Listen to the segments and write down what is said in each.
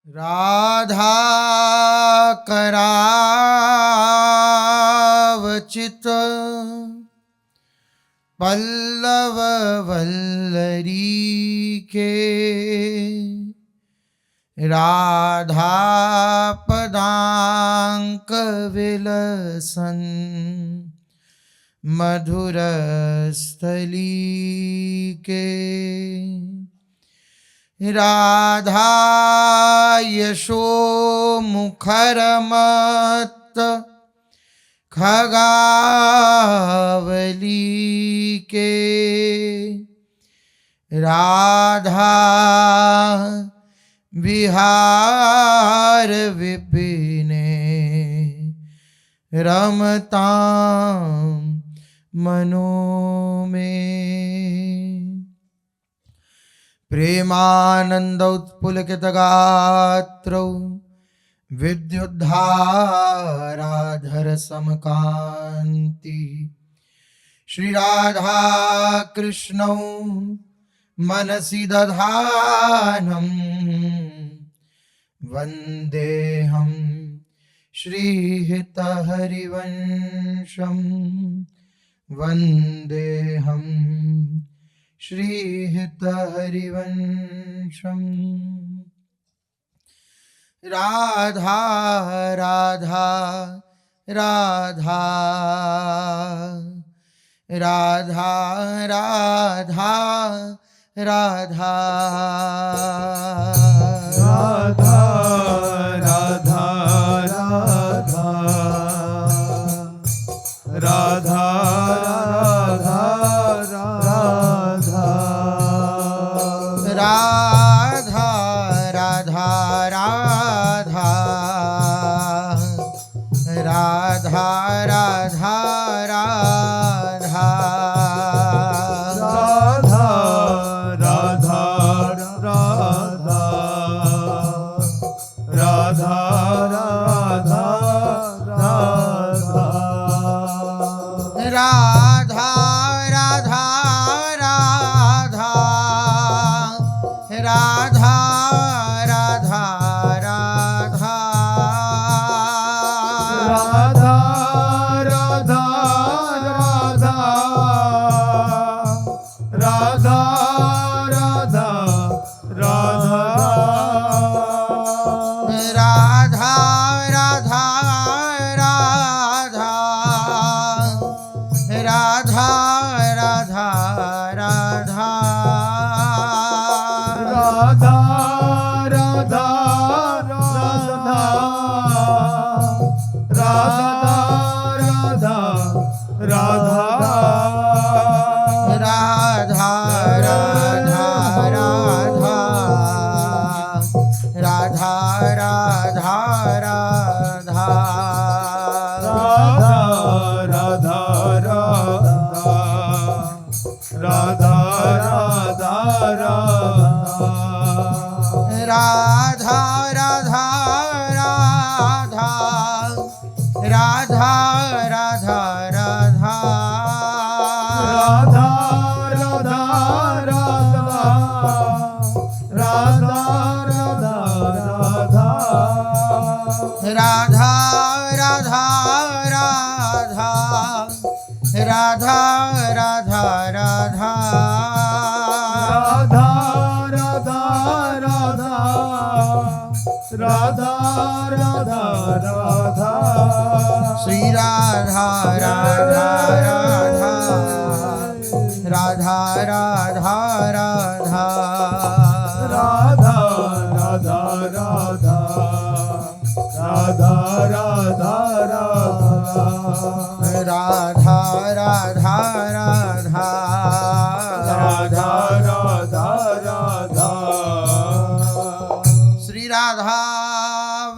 राधा करावचित पल्लव वल्लरी के, राधा पदांक विलसन मधुर स्थली के, राधा यशो मुखर मत खगावली के, राधा विहार विपिने रमतां मनो में। प्रेमानंद उत्पुलकित गात्रौ विद्युद्धाराधर समकांति, श्री राधा कृष्णौ मनसि दधानं वन्देऽहं श्रीहितहरिवंशं, वन्देऽहं श्रीहितहरिवंशम्। राधा राधा राधा राधा राधा राधा राधा राधा राधा राधा राधा राधा राधा राधा राधा श्री राधा राधा राधा राधा राधा राधा राधा राधा राधा राधा राधा राधा राधा राधा राधा राधा राधा। श्री राधा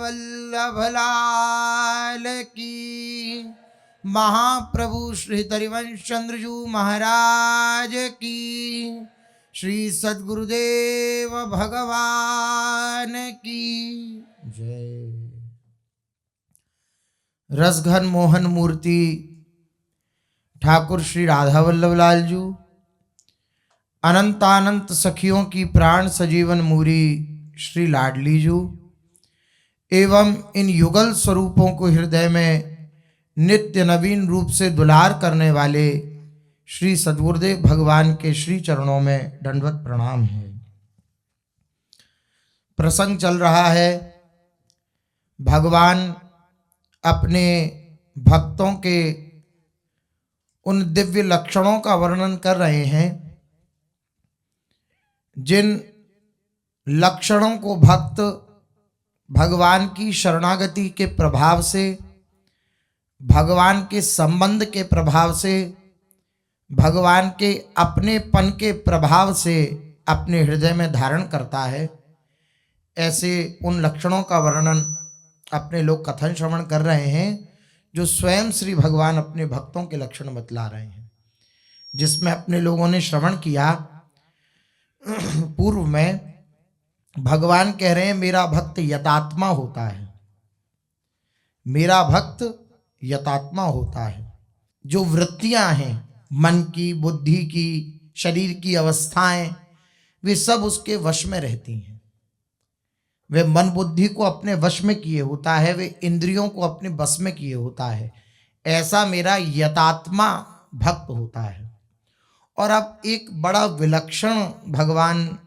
वल्लभ लाल की, महाप्रभु श्री हरिवंश चंद्रजू महाराज की, श्री सद्गुरुदेव भगवान की जय। रसघन मोहन मूर्ति ठाकुर श्री राधा वल्लभ लाल जी, अनंतानंत सखियों की प्राण सजीवन मूरी श्री लाडली जू, एवं इन युगल स्वरूपों को हृदय में नित्य नवीन रूप से दुलार करने वाले श्री सद्गुरुदेव भगवान के श्री चरणों में दंडवत प्रणाम है। प्रसंग चल रहा है, भगवान अपने भक्तों के उन दिव्य लक्षणों का वर्णन कर रहे हैं जिन लक्षणों को भक्त भगवान की शरणागति के प्रभाव से, भगवान के संबंध के प्रभाव से, भगवान के अपनेपन के प्रभाव से अपने हृदय में धारण करता है। ऐसे उन लक्षणों का वर्णन अपने लोग कथन श्रवण कर रहे हैं जो स्वयं श्री भगवान अपने भक्तों के लक्षण बतला रहे हैं, जिसमें अपने लोगों ने श्रवण किया। पूर्व में भगवान कह रहे हैं मेरा भक्त यतात्मा होता है, मेरा भक्त यतात्मा होता है। जो वृत्तियां हैं मन की, बुद्धि की, शरीर की अवस्थाएं, वे सब उसके वश में रहती हैं। वे मन बुद्धि को अपने वश में किए होता है, वे इंद्रियों को अपने बस में किए होता है। ऐसा मेरा यतात्मा भक्त होता है। और अब एक बड़ा विलक्षण भगवान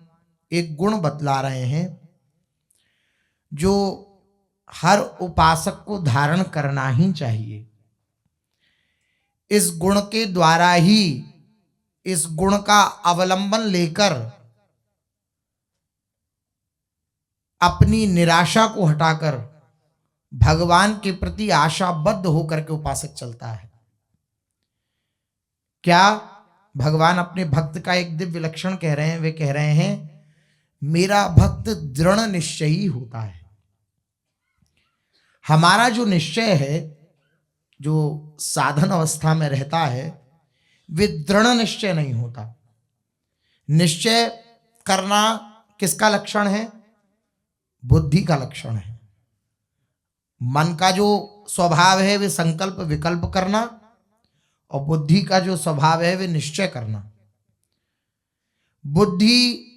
एक गुण बतला रहे हैं जो हर उपासक को धारण करना ही चाहिए। इस गुण के द्वारा ही, इस गुण का अवलंबन लेकर अपनी निराशा को हटाकर भगवान के प्रति आशाबद्ध होकर के उपासक चलता है। क्या भगवान अपने भक्त का एक दिव्य लक्षण कह रहे हैं? वे कह रहे हैं मेरा भक्त दृढ़ निश्चयी होता है। हमारा जो निश्चय है, जो साधन अवस्था में रहता है, वे दृढ़ निश्चय नहीं होता। निश्चय करना किसका लक्षण है? बुद्धि का लक्षण है। मन का जो स्वभाव है वे संकल्प विकल्प करना, और बुद्धि का जो स्वभाव है वे निश्चय करना। बुद्धि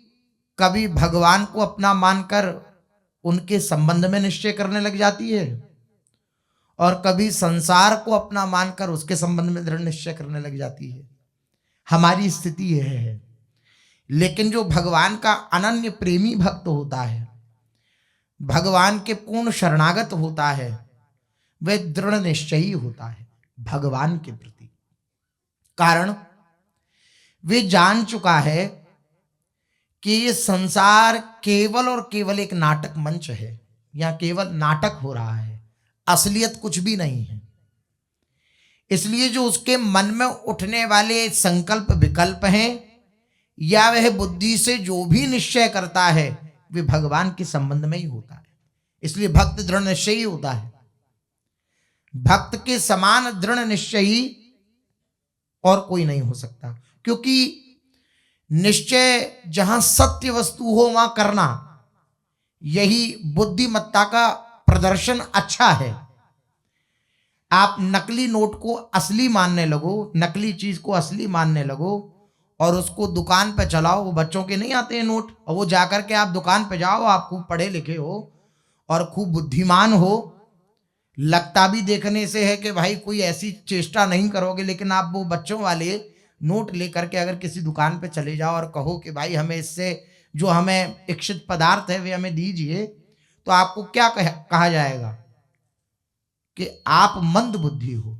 कभी भगवान को अपना मानकर उनके संबंध में निश्चय करने लग जाती है, और कभी संसार को अपना मानकर उसके संबंध में दृढ़ निश्चय करने लग जाती है। हमारी स्थिति यह है। लेकिन जो भगवान का अनन्य प्रेमी भक्त होता है, भगवान के पूर्ण शरणागत होता है, वह दृढ़ निश्चयी होता है भगवान के प्रति। कारण वे जान चुका है कि ये संसार केवल और केवल एक नाटक मंच है। यहां केवल नाटक हो रहा है, असलियत कुछ भी नहीं है। इसलिए जो उसके मन में उठने वाले संकल्प विकल्प हैं, या वह बुद्धि से जो भी निश्चय करता है, वे भगवान के संबंध में ही होता है। इसलिए भक्त दृढ़ निश्चयी होता है। भक्त के समान दृढ़ निश्चयी और कोई नहीं हो सकता, क्योंकि निश्चय जहां सत्य वस्तु हो वहां करना, यही बुद्धिमत्ता का प्रदर्शन अच्छा है। आप नकली नोट को असली मानने लगो, नकली चीज को असली मानने लगो, और उसको दुकान पे चलाओ। वो बच्चों के नहीं आते हैं नोट, और वो जाकर के आप दुकान पे जाओ, आप खूब पढ़े लिखे हो और खूब बुद्धिमान हो, लगता भी देखने से है कि भाई कोई ऐसी चेष्टा नहीं करोगे, लेकिन आप वो बच्चों वाले नोट लेकर के अगर किसी दुकान पे चले जाओ और कहो कि भाई हमें इससे जो हमें इच्छित पदार्थ है वे हमें दीजिए, तो आपको क्या कहा जाएगा? कि आप मंद बुद्धि हो।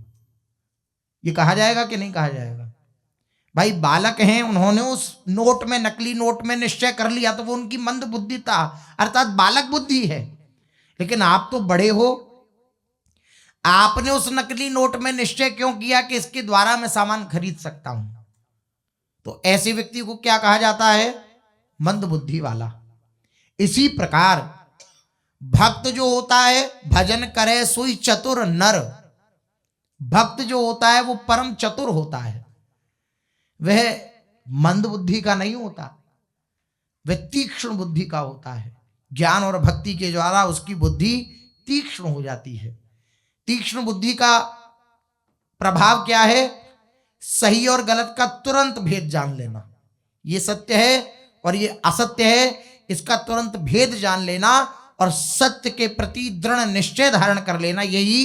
ये कहा जाएगा कि नहीं कहा जाएगा? भाई बालक हैं, उन्होंने उस नोट में, नकली नोट में निश्चय कर लिया, तो वो उनकी मंद बुद्धि था, अर्थात बालक बुद्धि है। लेकिन आप तो बड़े हो, आपने उस नकली नोट में निश्चय क्यों किया कि इसके द्वारा मैं सामान खरीद सकता हूं? तो ऐसे व्यक्ति को क्या कहा जाता है? मंद बुद्धि वाला। इसी प्रकार भक्त जो होता है, भजन करे सोई चतुर नर। भक्त जो होता है वो परम चतुर होता है। वह मंद बुद्धि का नहीं होता, वह तीक्ष्ण बुद्धि का होता है। ज्ञान और भक्ति के द्वारा उसकी बुद्धि तीक्ष्ण हो जाती है। तीक्ष्ण बुद्धि का प्रभाव क्या है? सही और गलत का तुरंत भेद जान लेना। ये सत्य है और ये असत्य है, इसका तुरंत भेद जान लेना, और सत्य के प्रति दृढ़ निश्चय धारण कर लेना, यही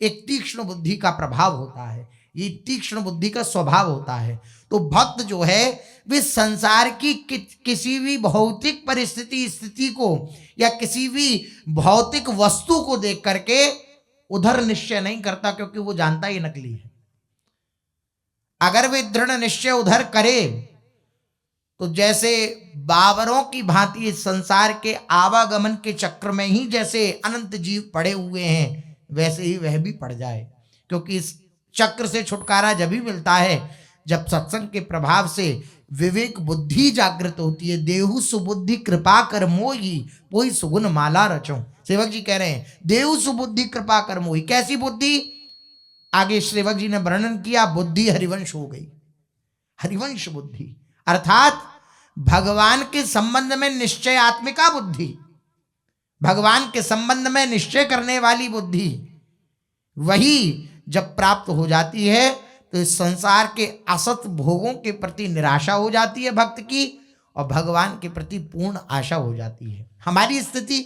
एक तीक्ष्ण बुद्धि का प्रभाव होता है, ये तीक्ष्ण बुद्धि का स्वभाव होता है। तो भक्त जो है वे संसार की किसी भी भौतिक परिस्थिति स्थिति को या किसी भी भौतिक वस्तु को देख करके उधर निश्चय नहीं करता, क्योंकि वो जानता ही नकली है। अगर वे दृढ़ निश्चय उधर करे तो जैसे बाबरों की भांति इस संसार के आवागमन के चक्र में ही जैसे अनंत जीव पड़े हुए हैं, वैसे ही वह भी पड़ जाए। क्योंकि इस चक्र से छुटकारा जब ही मिलता है जब सत्संग के प्रभाव से विवेक बुद्धि जागृत होती है। देहु सुबुद्धि कृपा कर मोही, कोई सुगुन माला रचो। सेवक जी कह रहे हैं देहु सुबुद्धि कृपा कर मोही। कैसी बुद्धि? आगे सेवक जी ने वर्णन किया, बुद्धि हरिवंश हो गई, हरिवंश बुद्धि अर्थात भगवान के संबंध में निश्चयात्मिका बुद्धि, भगवान के संबंध में निश्चय करने वाली बुद्धि, वही जब प्राप्त हो जाती है तो इस संसार के असत भोगों के प्रति निराशा हो जाती है भक्त की, और भगवान के प्रति पूर्ण आशा हो जाती है। हमारी स्थिति,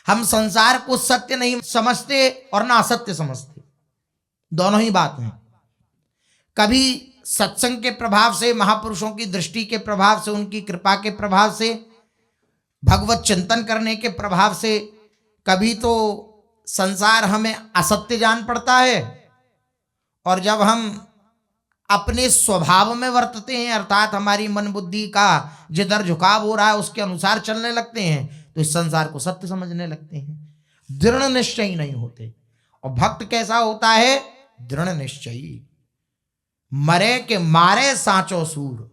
हम संसार को सत्य नहीं समझते और ना असत्य समझते, दोनों ही बात हैं। कभी सत्संग के प्रभाव से, महापुरुषों की दृष्टि के प्रभाव से, उनकी कृपा के प्रभाव से, भगवत चिंतन करने के प्रभाव से, कभी तो संसार हमें असत्य जान पड़ता है, और जब हम अपने स्वभाव में वर्तते हैं अर्थात हमारी मन बुद्धि का जिधर झुकाव हो रहा है उसके अनुसार चलने लगते हैं, तो इस संसार को सत्य समझने लगते हैं, दृढ़ निश्चयी नहीं होते। और भक्त कैसा होता है? दृढ़ निश्चयी। मरे के मारे साचो सूर,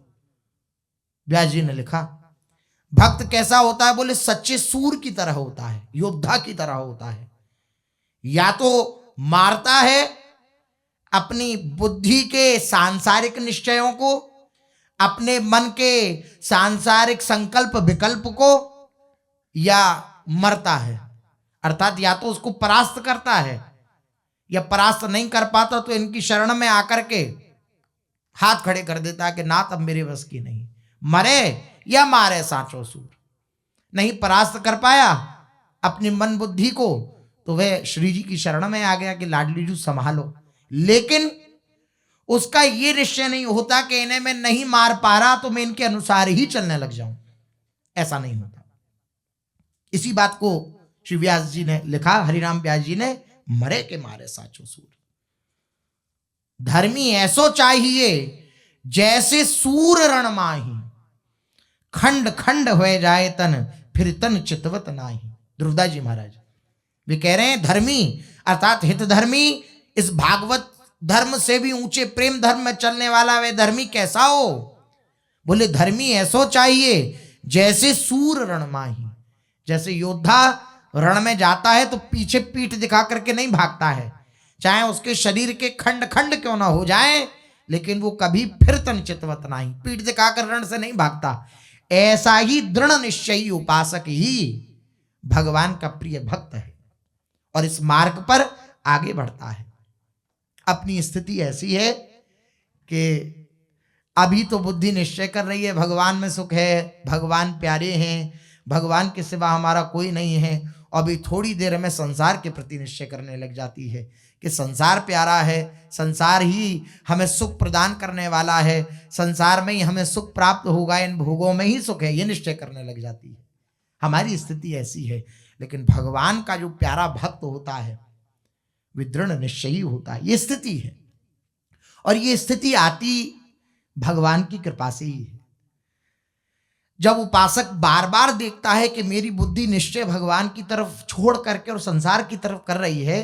व्यास जी ने लिखा। भक्त कैसा होता है? बोले सच्चे सूर की तरह होता है, योद्धा की तरह होता है। या तो मारता है अपनी बुद्धि के सांसारिक निश्चयों को, अपने मन के सांसारिक संकल्प विकल्प को, या मरता है अर्थात या तो उसको परास्त करता है, या परास्त नहीं कर पाता तो इनकी शरण में आकर के हाथ खड़े कर देता है कि नाथ अब मेरे बस की नहीं। मरे या मारे साचो सूर। नहीं परास्त कर पाया अपनी मन बुद्धि को तो वह श्री जी की शरण में आ गया कि लाडली जी संभालो। लेकिन उसका ये निश्चय नहीं होता कि इन्हें मैं नहीं मार पा रहा तो मैं इनके अनुसार ही चलने लग जाऊं, ऐसा नहीं होता। इसी बात को श्री व्यास जी ने लिखा, हरिराम व्यास जी ने, मरे के मारे साचो सूर। धर्मी ऐसो चाहिए जैसे सूर रण माही, खंड खंड हो जाए तन फिर तन चितवत नाही। ध्रुवदास जी महाराज वे कह रहे हैं धर्मी अर्थात हित धर्मी, इस भागवत धर्म से भी ऊंचे प्रेम धर्म में चलने वाला वे धर्मी कैसा हो? बोले धर्मी ऐसो चाहिए जैसे सूर रण माही। जैसे योद्धा रण में जाता है तो पीछे पीठ दिखा करके नहीं भागता है, चाहे उसके शरीर के खंड खंड क्यों ना हो जाए, लेकिन वो कभी फिर तन चितवत नहीं, पीठ दिखाकर रण से नहीं भागता। ऐसा ही दृढ़ निश्चयी उपासक ही भगवान का प्रिय भक्त है और इस मार्ग पर आगे बढ़ता है। अपनी स्थिति ऐसी है कि अभी तो बुद्धि निश्चय कर रही है भगवान में सुख है, भगवान प्यारे हैं, भगवान के सिवा हमारा कोई नहीं है। अभी थोड़ी देर में संसार के प्रति निश्चय करने लग जाती है कि संसार प्यारा है, संसार ही हमें सुख प्रदान करने वाला है, संसार में ही हमें सुख प्राप्त होगा, इन भोगों में ही सुख है, ये निश्चय करने लग जाती है। हमारी स्थिति ऐसी है। लेकिन भगवान का जो प्यारा भक्त होता है वे दृढ़ निश्चयी होता है, ये स्थिति है। और ये स्थिति आती भगवान की कृपा से ही है। जब उपासक बार बार देखता है कि मेरी बुद्धि निश्चय भगवान की तरफ छोड़ करके और संसार की तरफ कर रही है,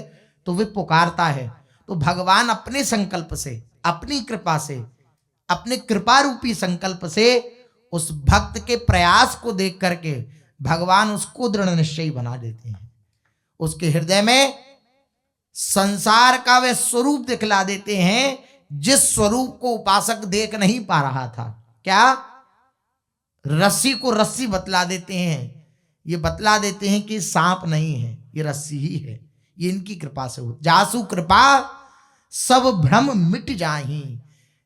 तो वे पुकारता है, तो भगवान अपने संकल्प से, अपनी कृपा से, अपने कृपा रूपी संकल्प से उस भक्त के प्रयास को देख करके भगवान उसको दृढ़ निश्चयी बना देते हैं। उसके हृदय में संसार का वे स्वरूप दिखला देते हैं जिस स्वरूप को उपासक देख नहीं पा रहा था। क्या? रस्सी को रस्सी बतला देते हैं, ये बतला देते हैं कि सांप नहीं है, ये रस्सी ही है। ये इनकी कृपा से हो। जासु कृपा सब भ्रम मिट जाही,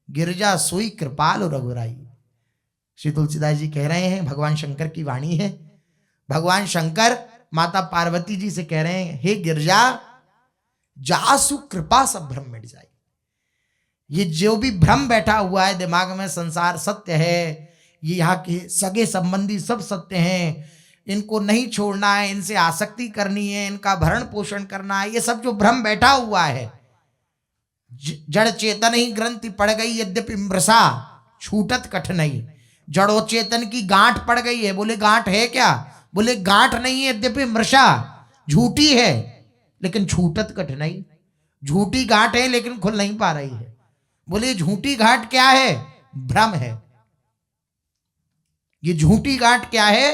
गिरजा सोई कृपाल रघुराई। श्री तुलसीदास जी कह रहे हैं, भगवान शंकर की वाणी है, भगवान शंकर माता पार्वती जी से कह रहे हैं, हे गिरजा, जासु कृपा सब भ्रम मिट जाए। ये जो भी भ्रम बैठा हुआ है दिमाग में, संसार सत्य है, ये यहाँ के सगे संबंधी सब सत्य हैं, इनको नहीं छोड़ना है, इनसे आसक्ति करनी है, इनका भरण पोषण करना है, ये सब जो भ्रम बैठा हुआ है, जड़ चेतन ही ग्रंथि पड़ गई यद्यपि मृषा छूटत कठिनाई। जड़ो चेतन की गांठ पड़ गई है। बोले गांठ है क्या? बोले गांठ नहीं है, यद्यपि मृषा झूठी है लेकिन छूटत कठिनाई। झूठी गांठ है लेकिन खुल नहीं पा रही है। बोले झूठी गांठ क्या है? भ्रम है। ये झूठी गांठ क्या है?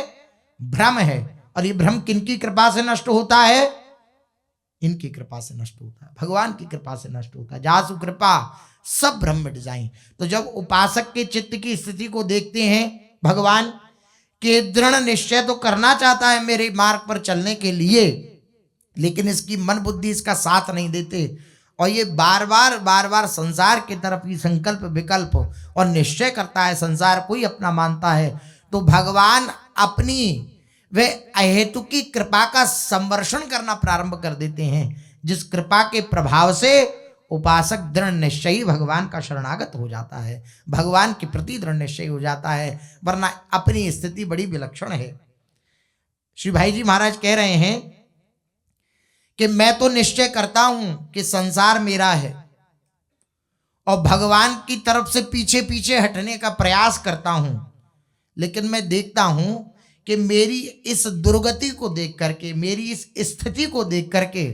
भ्रम है। और ये भ्रम किनकी कृपा से नष्ट होता है? इनकी कृपा से नष्ट होता है, भगवान की कृपा से नष्ट होता है। जासु कृपा सब भ्रम मिट जाएं। तो जब उपासक के चित्त की स्थिति को देखते हैं, भगवान के दृढ़ निश्चय तो करना चाहता है मेरे मार्ग पर चलने के लिए, लेकिन इसकी मन बुद्धि इसका साथ नहीं देते, और ये बार बार संसार की तरफ ही संकल्प विकल्प और निश्चय करता है, संसार को ही अपना मानता है। तो भगवान अपनी वे अहेतु की कृपा का संवर्षण करना प्रारंभ कर देते हैं, जिस कृपा के प्रभाव से उपासक दृढ़ निश्चयी भगवान का शरणागत हो जाता है, भगवान के प्रति दृढ़ निश्चयी हो जाता है। वरना अपनी स्थिति बड़ी विलक्षण है। श्री भाई जी महाराज कह रहे हैं कि मैं तो निश्चय करता हूं कि संसार मेरा है और भगवान की तरफ से पीछे पीछे हटने का प्रयास करता हूं, लेकिन मैं देखता हूं कि मेरी इस दुर्गति को देख करके, मेरी इस स्थिति को देख करके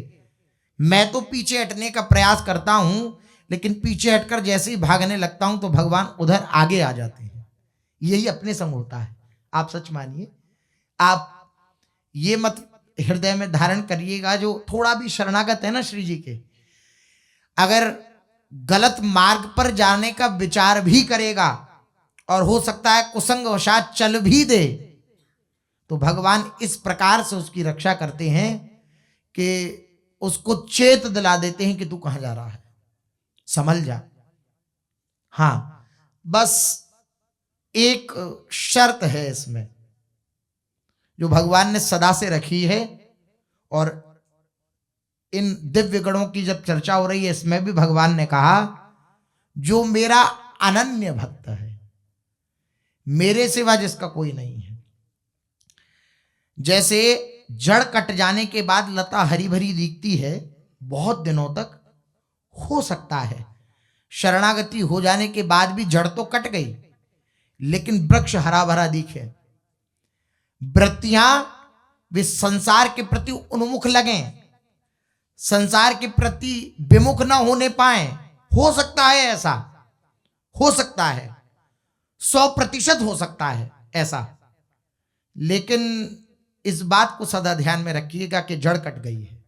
मैं तो पीछे हटने का प्रयास करता हूं, लेकिन पीछे हटकर जैसे ही भागने लगता हूं तो भगवान उधर आगे आ जाते हैं। यही अपने संग होता है। आप सच मानिए, आप ये मत हृदय में धारण करिएगा, जो थोड़ा भी शरणागत है ना श्री जी के, अगर गलत मार्ग पर जाने का विचार भी करेगा और हो सकता है कुसंग वशात चल भी दे, तो भगवान इस प्रकार से उसकी रक्षा करते हैं कि उसको चेत दिला देते हैं कि तू कहां जा रहा है, संभल जा। हां, बस एक शर्त है इसमें जो भगवान ने सदा से रखी है, और इन दिव्य गणों की जब चर्चा हो रही है इसमें भी भगवान ने कहा, जो मेरा अनन्य भक्त है, मेरे सिवा जिसका कोई नहीं है। जैसे जड़ कट जाने के बाद लता हरी भरी दिखती है बहुत दिनों तक, हो सकता है शरणागति हो जाने के बाद भी जड़ तो कट गई लेकिन वृक्ष हरा भरा दिखे, वृत्तियां वे संसार के प्रति उन्मुख लगें, संसार के प्रति विमुख न होने पाए। हो सकता है ऐसा, हो सकता है, 100% हो सकता है ऐसा, लेकिन इस बात को सदा ध्यान में रखिएगा कि जड़ कट गई है।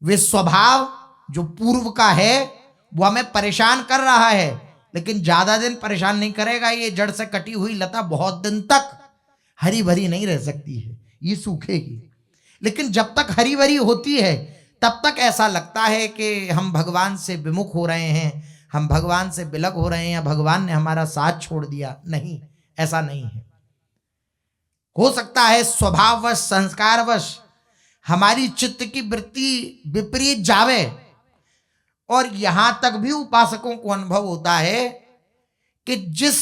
वे स्वभाव जो पूर्व का है वो हमें परेशान कर रहा है, लेकिन ज्यादा दिन परेशान नहीं करेगा। ये जड़ से कटी हुई लता बहुत दिन तक हरी भरी नहीं रह सकती है, ये सूखेगी। लेकिन जब तक हरी भरी होती है तब तक ऐसा लगता है कि हम भगवान से विमुख हो रहे हैं, हम भगवान से विलग हो रहे हैं, या भगवान ने हमारा साथ छोड़ दिया। नहीं, ऐसा नहीं है। हो सकता है स्वभाववश, संस्कारवश हमारी चित्त की वृत्ति विपरीत जावे, और यहां तक भी उपासकों को अनुभव होता है कि जिस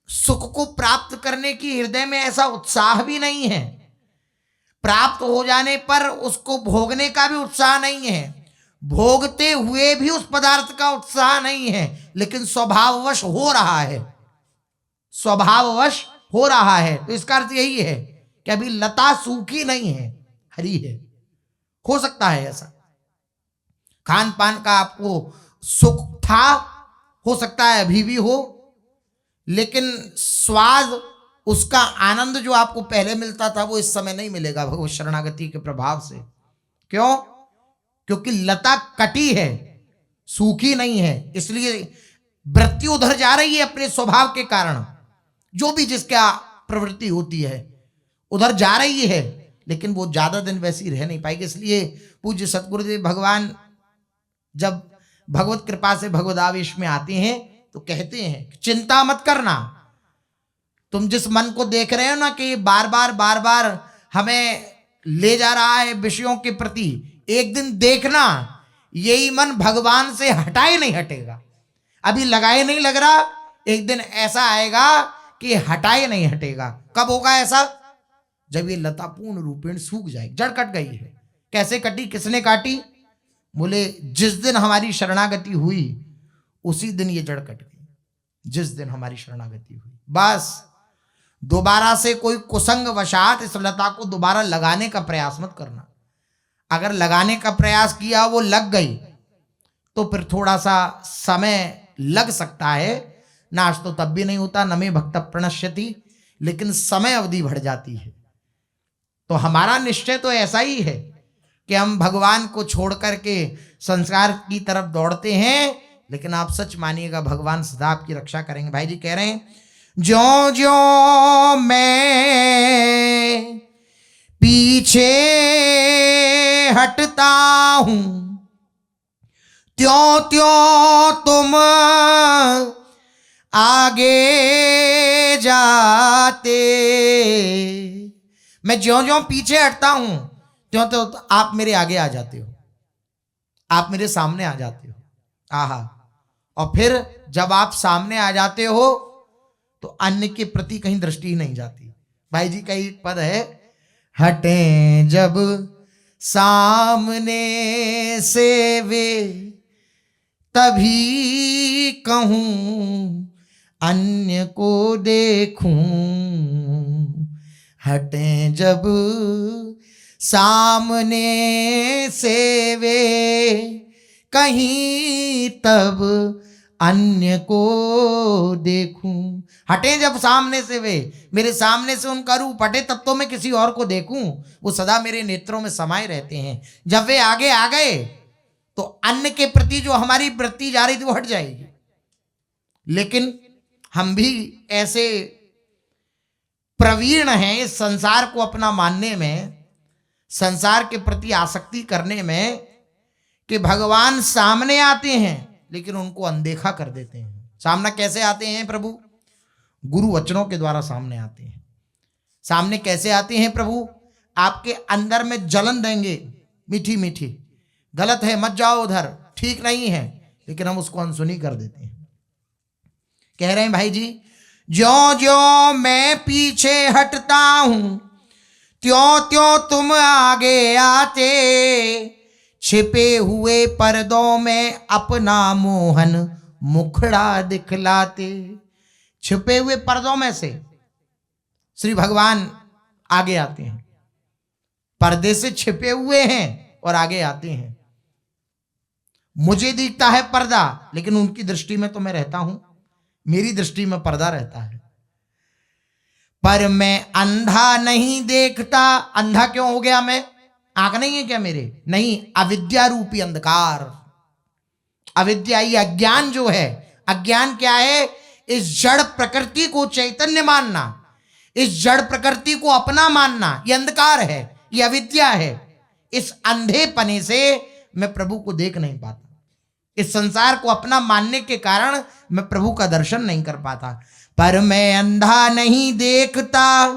सुख को प्राप्त करने की हृदय में ऐसा उत्साह भी नहीं है, प्राप्त हो जाने पर उसको भोगने का भी उत्साह नहीं है, भोगते हुए भी उस पदार्थ का उत्साह नहीं है, लेकिन स्वभाववश हो रहा है, स्वभाववश हो रहा है। तो इसका अर्थ यही है कि अभी लता सूखी नहीं है, हरी है। हो सकता है ऐसा, खान पान का आपको सुख था, हो सकता है अभी भी हो, लेकिन स्वाद, उसका आनंद जो आपको पहले मिलता था वो इस समय नहीं मिलेगा भगवत शरणागति के प्रभाव से। क्यों? क्योंकि लता कटी है, सूखी नहीं है, इसलिए वृत्ति उधर जा रही है अपने स्वभाव के कारण। जो भी जिसका प्रवृत्ति होती है उधर जा रही है, लेकिन वो ज्यादा दिन वैसी रह नहीं पाएगी। इसलिए पूज्य सतगुरुदेव भगवान जब भगवत कृपा से भगवदावेश में आते हैं तो कहते हैं चिंता मत करना, तुम जिस मन को देख रहे हो ना कि बार बार हमें ले जा रहा है विषयों के प्रति, एक दिन देखना यही मन भगवान से हटाए नहीं हटेगा। अभी लगाए नहीं लग रहा, एक दिन ऐसा आएगा कि हटाए नहीं हटेगा। कब होगा ऐसा? जब ये लता पूर्ण रूपेण सूख जाएगी। जड़ कट गई है। कैसे कटी, किसने काटी? बोले जिस दिन हमारी शरणागति हुई उसी दिन ये जड़ कट गई। जिस दिन हमारी शरणागति हुई, बस दोबारा से कोई कुसंग वशात इस लता को दोबारा लगाने का प्रयास मत करना। अगर लगाने का प्रयास किया, वो लग गई, तो फिर थोड़ा सा समय लग सकता है। नाश तो तब भी नहीं होता, न मे भक्त प्रणश्यति, लेकिन समय अवधि बढ़ जाती है। तो हमारा निश्चय तो ऐसा ही है कि हम भगवान को छोड़ करके संसार की तरफ दौड़ते हैं, लेकिन आप सच मानिएगा भगवान सदा आपकी रक्षा करेंगे। भाई जी कह रहे हैं, ज्यों ज्यों मैं पीछे हटता हूं, त्यों त्यों तुम आगे जाते। मैं ज्यों ज्यों पीछे हटता हूं, त्यों त्यों तो आप मेरे आगे आ जाते हो, आप मेरे सामने आ जाते हो। आहा, और फिर जब आप सामने आ जाते हो तो अन्य के प्रति कहीं दृष्टि ही नहीं जाती। भाई जी का एक पद है, हटें जब सामने से वे, तभी कहूं अन्य को देखूं। हटें जब सामने से वे, कहीं तब अन्य को देखूं। हटें जब सामने से वे, मेरे सामने से उनका रूप हटे तब तो मैं किसी और को देखूं। वो सदा मेरे नेत्रों में समाये रहते हैं। जब वे आगे आ गए तो अन्य के प्रति जो हमारी वृत्ति जा रही थी वो हट जाएगी। लेकिन हम भी ऐसे प्रवीण हैं इस संसार को अपना मानने में, संसार के प्रति आसक्ति करने में, कि भगवान सामने आते हैं लेकिन उनको अनदेखा कर देते हैं। सामने कैसे आते हैं प्रभु? गुरु वचनों के द्वारा सामने आते हैं। सामने कैसे आते हैं प्रभु? आपके अंदर में जलन देंगे मीठी मीठी, गलत है मत जाओ उधर, ठीक नहीं है, लेकिन हम उसको अनसुनी कर देते हैं। कह रहे हैं भाई जी, ज्यों ज्यों मैं पीछे हटता हूं, त्यों त्यों तुम आगे आते। छिपे हुए पर्दों में अपना मोहन मुखड़ा दिखलाते। छिपे हुए पर्दों में से श्री भगवान आगे आते हैं। पर्दे से छिपे हुए हैं और आगे आते हैं। मुझे दिखता है पर्दा, लेकिन उनकी दृष्टि में तो मैं रहता हूं, मेरी दृष्टि में पर्दा रहता है। पर मैं अंधा नहीं देखता। अंधा क्यों हो गया मैं? आंख नहीं है क्या मेरे? नहीं, अविद्या रूपी अंधकार। अविद्या, ये अज्ञान जो है, अज्ञान क्या है? इस जड़ प्रकृति को चैतन्य मानना, इस जड़ प्रकृति को अपना मानना, ये अंधकार है, ये अविद्या है। इस अंधेपने से मैं प्रभु को देख नहीं पाता। इस संसार को अपना मानने के कारण मैं प्रभु का दर्शन नहीं कर पाता। पर मैं अंधा नहीं देखता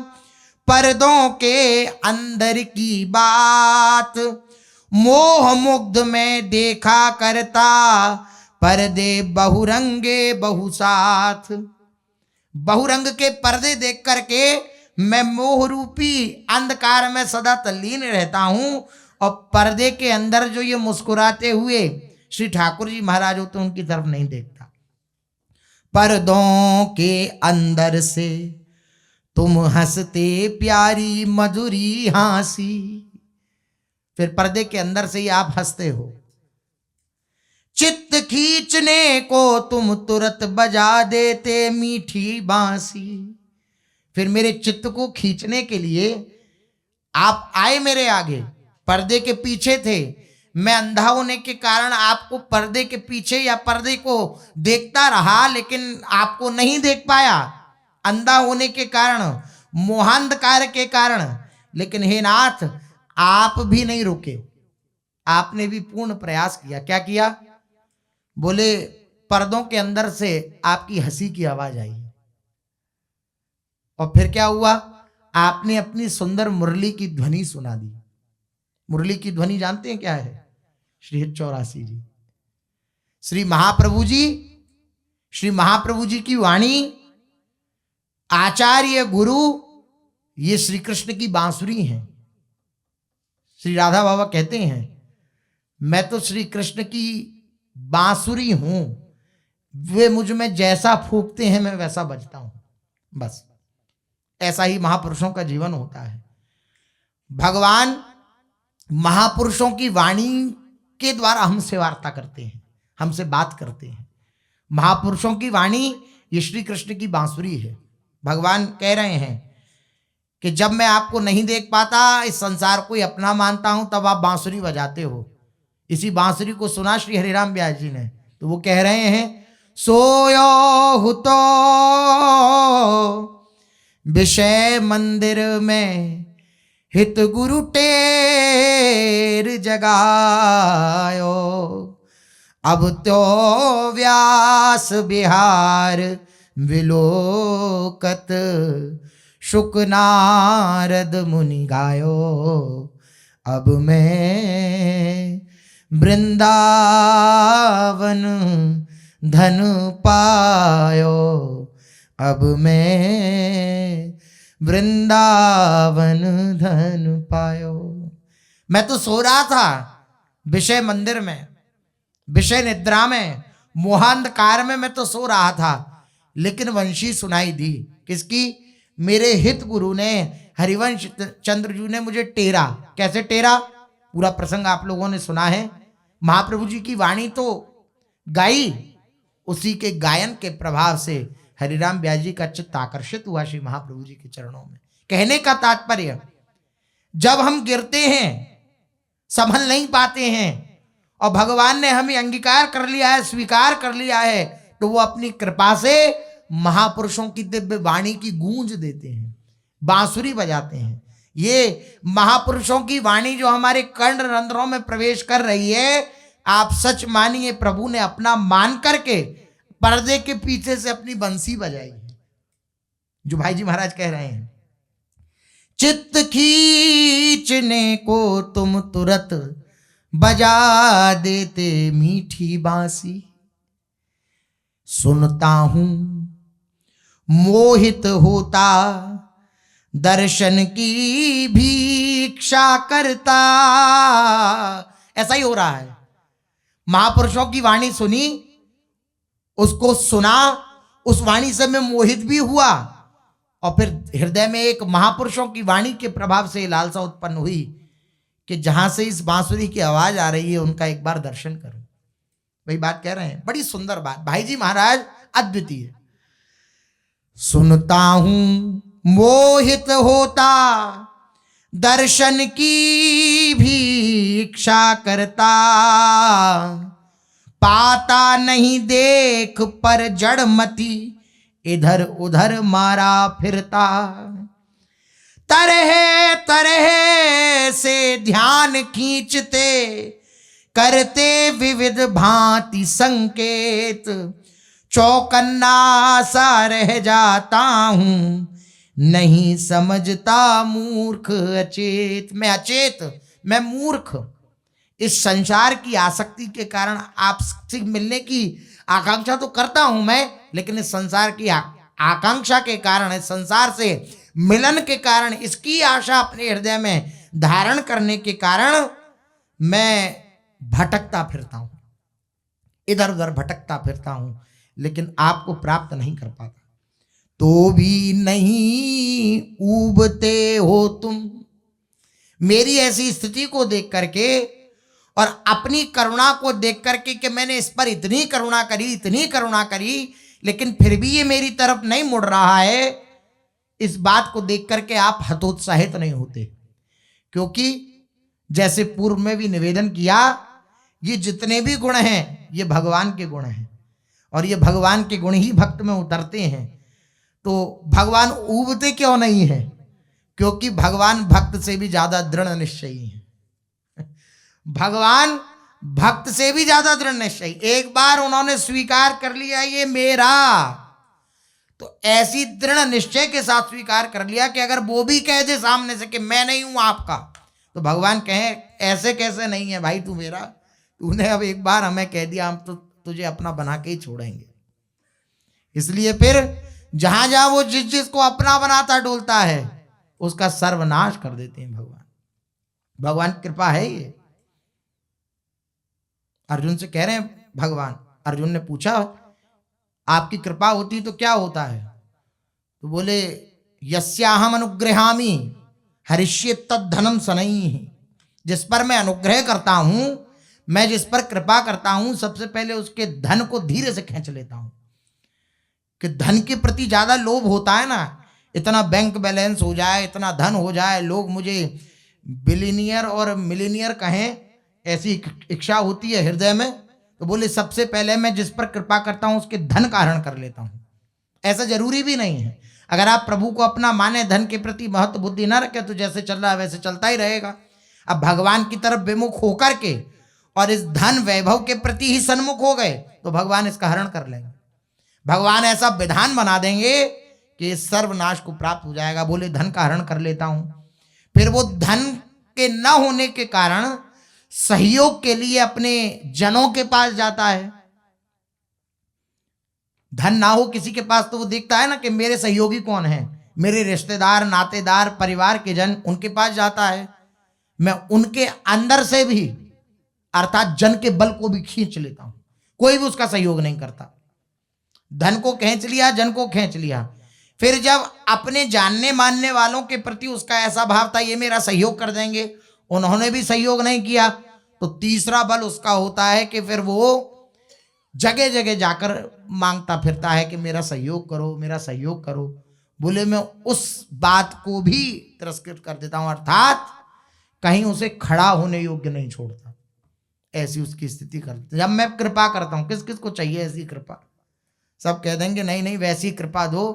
पर्दों के अंदर की बात, मोह मुग्ध में देखा करता पर्दे बहुरंगे बहुसाथ। बहुरंग के पर्दे देख करके मैं मोह रूपी अंधकार में सदा तल्लीन रहता हूं, और पर्दे के अंदर जो ये मुस्कुराते हुए श्री ठाकुर जी महाराज होते उनकी तरफ नहीं देखता। पर्दों के अंदर से तुम हंसते प्यारी मधुरी हांसी। फिर पर्दे के अंदर से ही आप हंसते हो। चित्त खींचने को तुम तुरंत बजा देते मीठी बांसी। फिर मेरे चित्त को खींचने के लिए आप आए मेरे आगे। पर्दे के पीछे थे, मैं अंधा होने के कारण आपको पर्दे के पीछे या पर्दे को देखता रहा, लेकिन आपको नहीं देख पाया, अंधा होने के कारण, मोहांधकार के कारण। लेकिन हे नाथ, आप भी नहीं रुके, आपने भी पूर्ण प्रयास किया। क्या किया? बोले पर्दों के अंदर से आपकी हंसी की आवाज आई, और फिर क्या हुआ, आपने अपनी सुंदर मुरली की ध्वनि सुना दी। मुरली की ध्वनि जानते हैं क्या है? श्री 84 जी, श्री महाप्रभु जी, श्री महाप्रभु जी की वाणी, आचार्य गुरु, ये श्री कृष्ण की बांसुरी है। श्री राधा बाबा कहते हैं, मैं तो श्री कृष्ण की बांसुरी हूं, वे मुझ में जैसा फूंकते हैं मैं वैसा बजता हूं। बस ऐसा ही महापुरुषों का जीवन होता है। भगवान महापुरुषों की वाणी के द्वारा हमसे वार्ता करते हैं, हमसे बात करते हैं। महापुरुषों की वाणी ये श्री कृष्ण की बांसुरी है। भगवान कह रहे हैं कि जब मैं आपको नहीं देख पाता, इस संसार को अपना मानता हूं, तब आप बांसुरी बजाते हो। इसी बांसुरी को सुना श्री हरिराम व्यास जी ने, तो वो कह रहे हैं, सोयो हुतो विषय मंदिर में, हित गुरु टेर जगायो, अब तो व्यास बिहार विलोकत, शुक नारद मुनि गायो, अब मैं वृंदावन धन पायो, अब मैं वृंदावन धन पायो। मैं तो सो रहा था विषय मंदिर में, विषय निद्रा में, मोहांधकार में मैं तो सो रहा था, लेकिन वंशी सुनाई दी। किसकी? मेरे हित गुरु ने, हरिवंश चंद्र जी ने मुझे टेरा। कैसे टेरा? पूरा प्रसंग आप लोगों ने सुना है। महाप्रभु जी की वाणी तो गाई, उसी के गायन के प्रभाव से हरिराम व्यास जी का चित्त आकर्षित हुआ श्री महाप्रभु जी के चरणों में। कहने का तात्पर्य, जब हम गिरते हैं, संभल नहीं पाते हैं, और भगवान ने हमें अंगीकार कर लिया है, स्वीकार कर लिया है, तो वो अपनी कृपा से महापुरुषों की दिव्य वाणी की गूंज देते हैं, बांसुरी बजाते हैं। ये महापुरुषों की वाणी जो हमारे कर्ण रंध्रों में प्रवेश कर रही है, आप सच मानिए प्रभु ने अपना मान करके पर्दे के पीछे से अपनी बंसी बजाई है। जो भाई जी महाराज कह रहे हैं, चित्त खींचने को तुम तुरत बजा देते मीठी बांसी, सुनता हूं मोहित होता, दर्शन की भीक्षा करता। ऐसा ही हो रहा है। महापुरुषों की वाणी सुनी, उसको सुना, उस वाणी से मैं मोहित भी हुआ, और फिर हृदय में एक महापुरुषों की वाणी के प्रभाव से लालसा उत्पन्न हुई कि जहां से इस बांसुरी की आवाज आ रही है उनका एक बार दर्शन करूं। वही बात कह रहे हैं, बड़ी सुंदर बात। भाई जी महाराज अद्वितीय। सुनता हूं मोहित होता, दर्शन की भी इच्छा करता, पाता नहीं देख पर जड़मती, इधर उधर मारा फिरता, तरह तरह से ध्यान खींचते, करते विविध भांति संकेत, चौकन्ना सा रह जाता हूं, नहीं समझता मूर्ख अचेत। मैं अचेत, मैं मूर्ख। इस संसार की आसक्ति के कारण आपसे मिलने की आकांक्षा तो करता हूं मैं, लेकिन इस संसार की आकांक्षा के कारण, इस संसार से मिलन के कारण, इसकी आशा अपने हृदय में धारण करने के कारण मैं भटकता फिरता हूं, इधर उधर भटकता फिरता हूं, लेकिन आपको प्राप्त नहीं कर पाता। तो भी नहीं ऊबते हो तुम, मेरी ऐसी स्थिति को देख करके और अपनी करुणा को देख करके कि मैंने इस पर इतनी करुणा करी, इतनी करुणा करी, लेकिन फिर भी ये मेरी तरफ नहीं मुड़ रहा है, इस बात को देख करके आप हतोत्साहित नहीं होते। क्योंकि जैसे पूर्व में भी निवेदन किया, ये जितने भी गुण हैं ये भगवान के गुण हैं, और ये भगवान के गुण ही भक्त में उतरते हैं। तो भगवान ऊबते क्यों नहीं है? क्योंकि भगवान भक्त से भी ज्यादा दृढ़ निश्चयी है। भगवान भक्त से भी ज्यादा दृढ़ निश्चयी। एक बार उन्होंने स्वीकार कर लिया ये मेरा, तो ऐसी दृढ़ निश्चय के साथ स्वीकार कर लिया कि अगर वो भी कह दे सामने से कि मैं नहीं हूं आपका, तो भगवान कहे ऐसे कैसे नहीं है भाई, तू मेरा, तूने अब एक बार हमें कह दिया, हम तो तुझे अपना बना के ही छोड़ेंगे। इसलिए फिर जहां जहां वो जिस जिसको अपना बनाता डोलता है उसका सर्वनाश कर देते हैं भगवान। भगवान की कृपा है ये। अर्जुन से कह रहे हैं भगवान, अर्जुन ने पूछा आपकी कृपा होती तो क्या होता है? तो बोले यस्याहम अनुग्रहामि हरिष्ये तद धनम सनैहि। जिस पर मैं अनुग्रह करता हूं, मैं जिस पर कृपा करता हूं, सबसे पहले उसके धन को धीरे से खींच लेता हूं। कि धन के प्रति ज्यादा लोभ होता है ना, इतना बैंक बैलेंस हो जाए, इतना धन हो जाए, लोग मुझे बिलियनियर और मिलीनियर कहें, ऐसी इच्छा होती है हृदय में। तो बोले सबसे पहले मैं जिस पर कृपा करता हूं उसके धन का हरण कर लेता हूं। ऐसा जरूरी भी नहीं है, अगर आप प्रभु को अपना माने, धन के प्रति महत्व बुद्धि न रखे तो जैसे चल रहा है वैसे चलता ही रहेगा। अब भगवान की तरफ विमुख होकर के और इस धन वैभव के प्रति ही सन्मुख हो गए तो भगवान इसका हरण कर लेंगे। भगवान ऐसा विधान बना देंगे कि इस सर्वनाश को प्राप्त हो जाएगा। बोले धन का हरण कर लेता हूं, फिर वो धन के न होने के कारण सहयोग के लिए अपने जनों के पास जाता है। धन ना हो किसी के पास तो वो देखता है ना कि मेरे सहयोगी कौन है, मेरे रिश्तेदार, नातेदार, परिवार के जन, उनके पास जाता है। मैं उनके अंदर से भी अर्थात जन के बल को भी खींच लेता हूं, कोई भी उसका सहयोग नहीं करता। धन को खींच लिया, जन को खींच लिया, फिर जब अपने जानने मानने वालों के प्रति उसका ऐसा भाव था ये मेरा सहयोग कर देंगे, उन्होंने भी सहयोग नहीं किया, तो तीसरा बल उसका होता है कि फिर वो जगह जगह जाकर मांगता फिरता है कि मेरा सहयोग करो, मेरा सहयोग करो। बोले मैं उस बात को भी तिरस्कृत कर देता हूं, अर्थात कहीं उसे खड़ा होने योग्य नहीं छोड़ता। ऐसी उसकी स्थिति करते जब मैं कृपा करता हूं। किस किस को चाहिए ऐसी कृपा? सब कह देंगे नहीं नहीं वैसी कृपा दो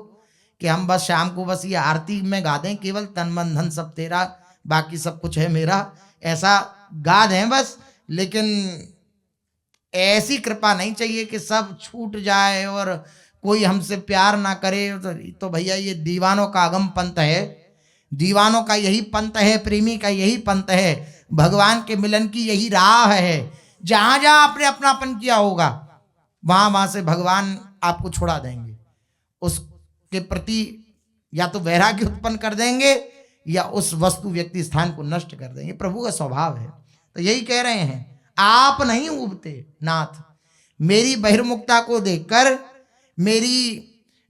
कि हम बस शाम को बस ये आरती में गा दें, केवल तन मन धन सब तेरा, बाकी सब कुछ है मेरा, ऐसा गा दें बस। लेकिन ऐसी कृपा नहीं चाहिए कि सब छूट जाए और कोई हमसे प्यार ना करे। तो भैया ये दीवानों का आगम पंथ है, दीवानों का यही पंथ है, प्रेमी का यही पंथ है, भगवान के मिलन की यही राह है। जहां जहां आपने अपनापन किया होगा वहां वहां से भगवान आपको छुड़ा देंगे, उसके प्रति या तो वैराग्य उत्पन्न कर देंगे या उस वस्तु व्यक्ति स्थान को नष्ट कर देंगे। प्रभु का स्वभाव है। तो यही कह रहे हैं आप नहीं उबते नाथ, मेरी बहिर्मुखता को देखकर, मेरी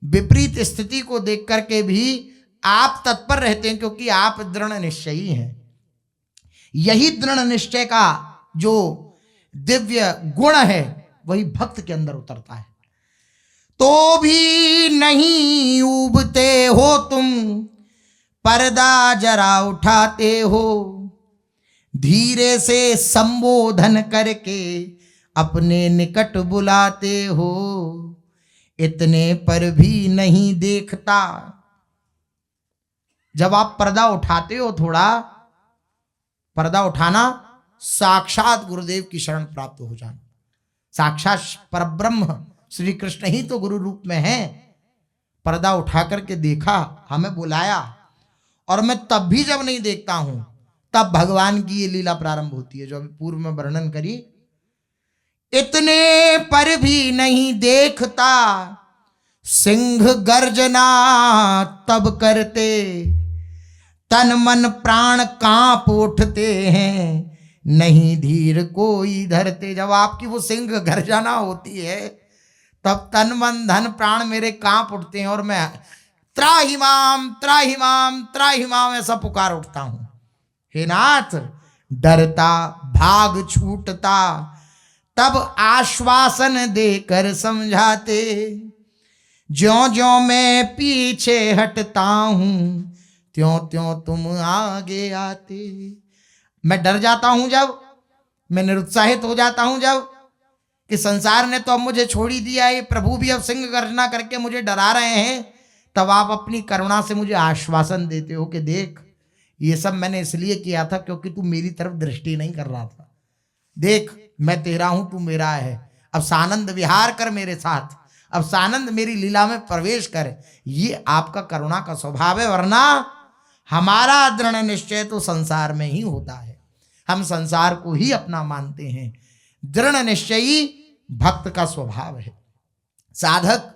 विपरीत स्थिति को देख करके भी आप तत्पर रहते हैं, क्योंकि आप दृढ़ निश्चयी हैं। यही दृढ़ निश्चय का जो दिव्य गुण है वही भक्त के अंदर उतरता है। तो भी नहीं उबते हो तुम, पर्दा जरा उठाते हो, धीरे से संबोधन करके अपने निकट बुलाते हो, इतने पर भी नहीं देखता। जब आप पर्दा उठाते हो, थोड़ा पर्दा उठाना साक्षात गुरुदेव की शरण प्राप्त हो जाना। साक्षात परब्रह्म श्री कृष्ण ही तो गुरु रूप में है। पर्दा उठा करके देखा, हमें बुलाया, और मैं तब भी जब नहीं देखता हूं तब भगवान की ये लीला प्रारंभ होती है जो अभी पूर्व में वर्णन करी। इतने पर भी नहीं देखता, सिंह गर्जना तब करते, तन मन प्राण कांप उठते हैं, नहीं धीर कोई धरते। जब आपकी वो सिंह गर्जना होती है तब तन मन धन प्राण मेरे कांप उठते हैं और मैं त्राहिमाम त्राहिमाम त्राहिमाम ऐसा पुकार उठता हूं। हे नाथ, डरता भाग छूटता, तब आश्वासन देकर समझाते, ज्यों ज्यों मैं पीछे हटता हूं त्यों त्यों तुम आगे आते। मैं डर जाता हूं जब, मैं निरुत्साहित हो जाता हूं जब कि संसार ने तो अब मुझे छोड़ ही दिया, ये प्रभु भी अब सिंह गर्जना करके मुझे डरा रहे हैं, तब आप अपनी करुणा से मुझे आश्वासन देते हो कि देख ये सब मैंने इसलिए किया था क्योंकि तू मेरी तरफ दृष्टि नहीं कर रहा था। देख मैं तेरा हूं, तू मेरा है, अब सानंद विहार कर मेरे साथ, अब सानंद मेरी लीला में प्रवेश कर। ये आपका करुणा का स्वभाव है, वरना हमारा दृढ़ निश्चय तो संसार में ही होता है। हम संसार को ही अपना मानते हैं। दृढ़ निश्चयी भक्त का स्वभाव है। साधक